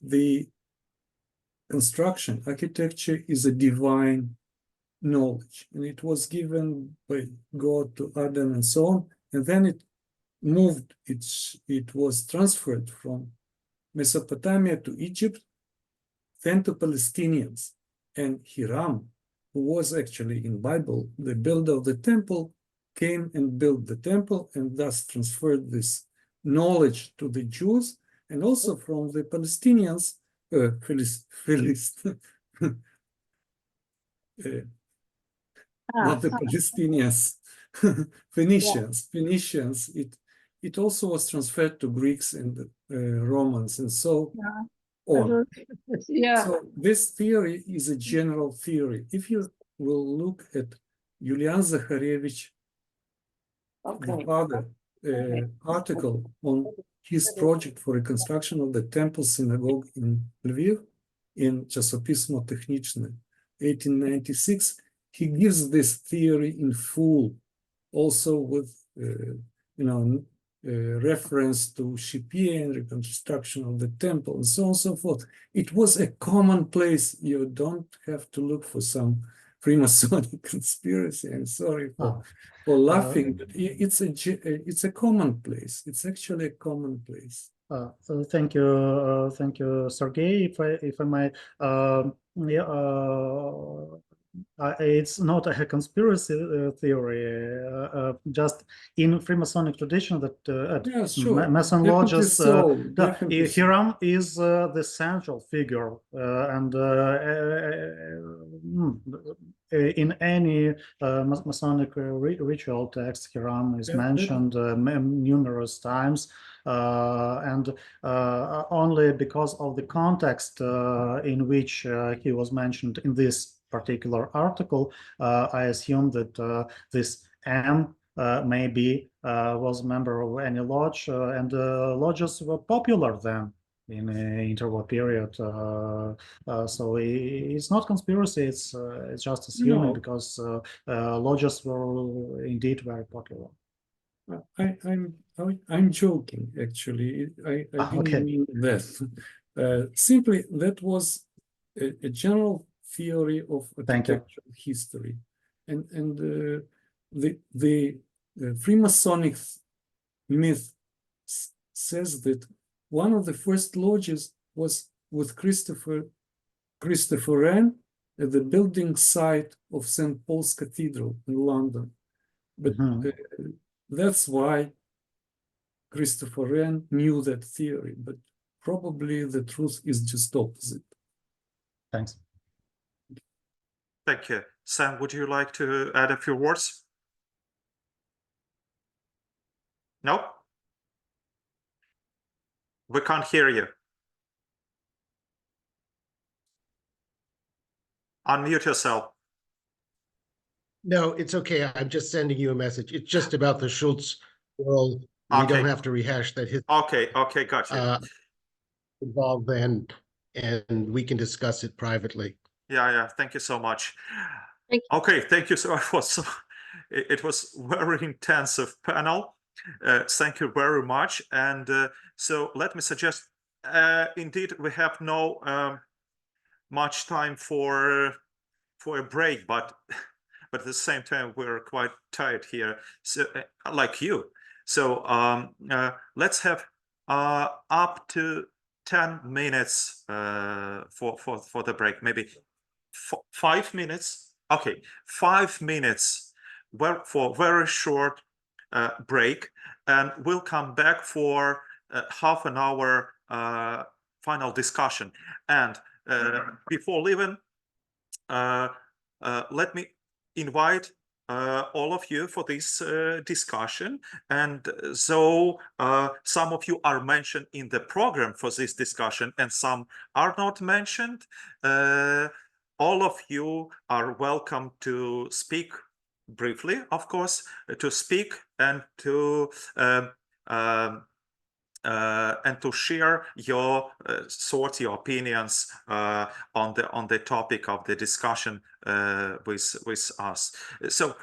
the construction, architecture is a divine knowledge, and it was given by God to Adam and so on, and then it moved, it was transferred from Mesopotamia to Egypt, then to Palestinians. And Hiram, who was actually in Bible the builder of the temple, came and built the temple and thus transferred this knowledge to the Jews, and also from the Palestinians, not the Palestinians, Phoenicians. It also was transferred to Greeks and Romans and so on. Yeah. So this theory is a general theory. If you will look at Julian Zakharevich, the father, article on his project for reconstruction of the temple synagogue in Lviv in Chasopismo Techniczne, 1896, he gives this theory in full, also with reference to Shipying, reconstruction of the temple, and so on and so forth. It was a commonplace. You don't have to look for some Freemasonic conspiracy. I'm sorry for laughing, but it's a commonplace. It's actually a commonplace. Thank you, Serhiy. If I may, it's not a conspiracy theory. Just in Freemasonic tradition, that sure. Mason Definitely lodges, so. Definitely Hiram is the central figure, and in any Masonic ritual text, Hiram is mentioned numerous times, and only because of the context in which he was mentioned in this particular article, I assume that this M maybe was a member of any lodge, and lodges were popular then in the interwar period. So it's not conspiracy, it's just assuming, because lodges were indeed very popular. I'm joking, actually. I didn't mean that. Simply, that was a general theory of architectural history, and the Freemasonic myth says that one of the first lodges was with Christopher Wren at the building site of St. Paul's Cathedral in London, but that's why Christopher Wren knew that theory, but probably the truth is just opposite. Thanks. Thank you. Sam, would you like to add a few words? No? We can't hear you. Unmute yourself. No, it's okay. I'm just sending you a message. It's just about the Schulz world. We don't have to rehash that. Okay, gotcha. Involved then, and we can discuss it privately. Yeah, thank you so much. Thank you. Okay, thank you so much. It was very intensive panel. Thank you very much. And so let me suggest, indeed, we have no much time for a break, but at the same time we're quite tired here, so like you. So let's have up to 10 minutes for the break, maybe 5 minutes. Okay, 5 minutes for very short break, and we'll come back for half an hour final discussion. And before leaving, let me invite all of you for this discussion. And so some of you are mentioned in the program for this discussion and some are not mentioned. All of you are welcome to speak briefly, of course, to speak and to share your thoughts, your opinions on the topic of the discussion with us. So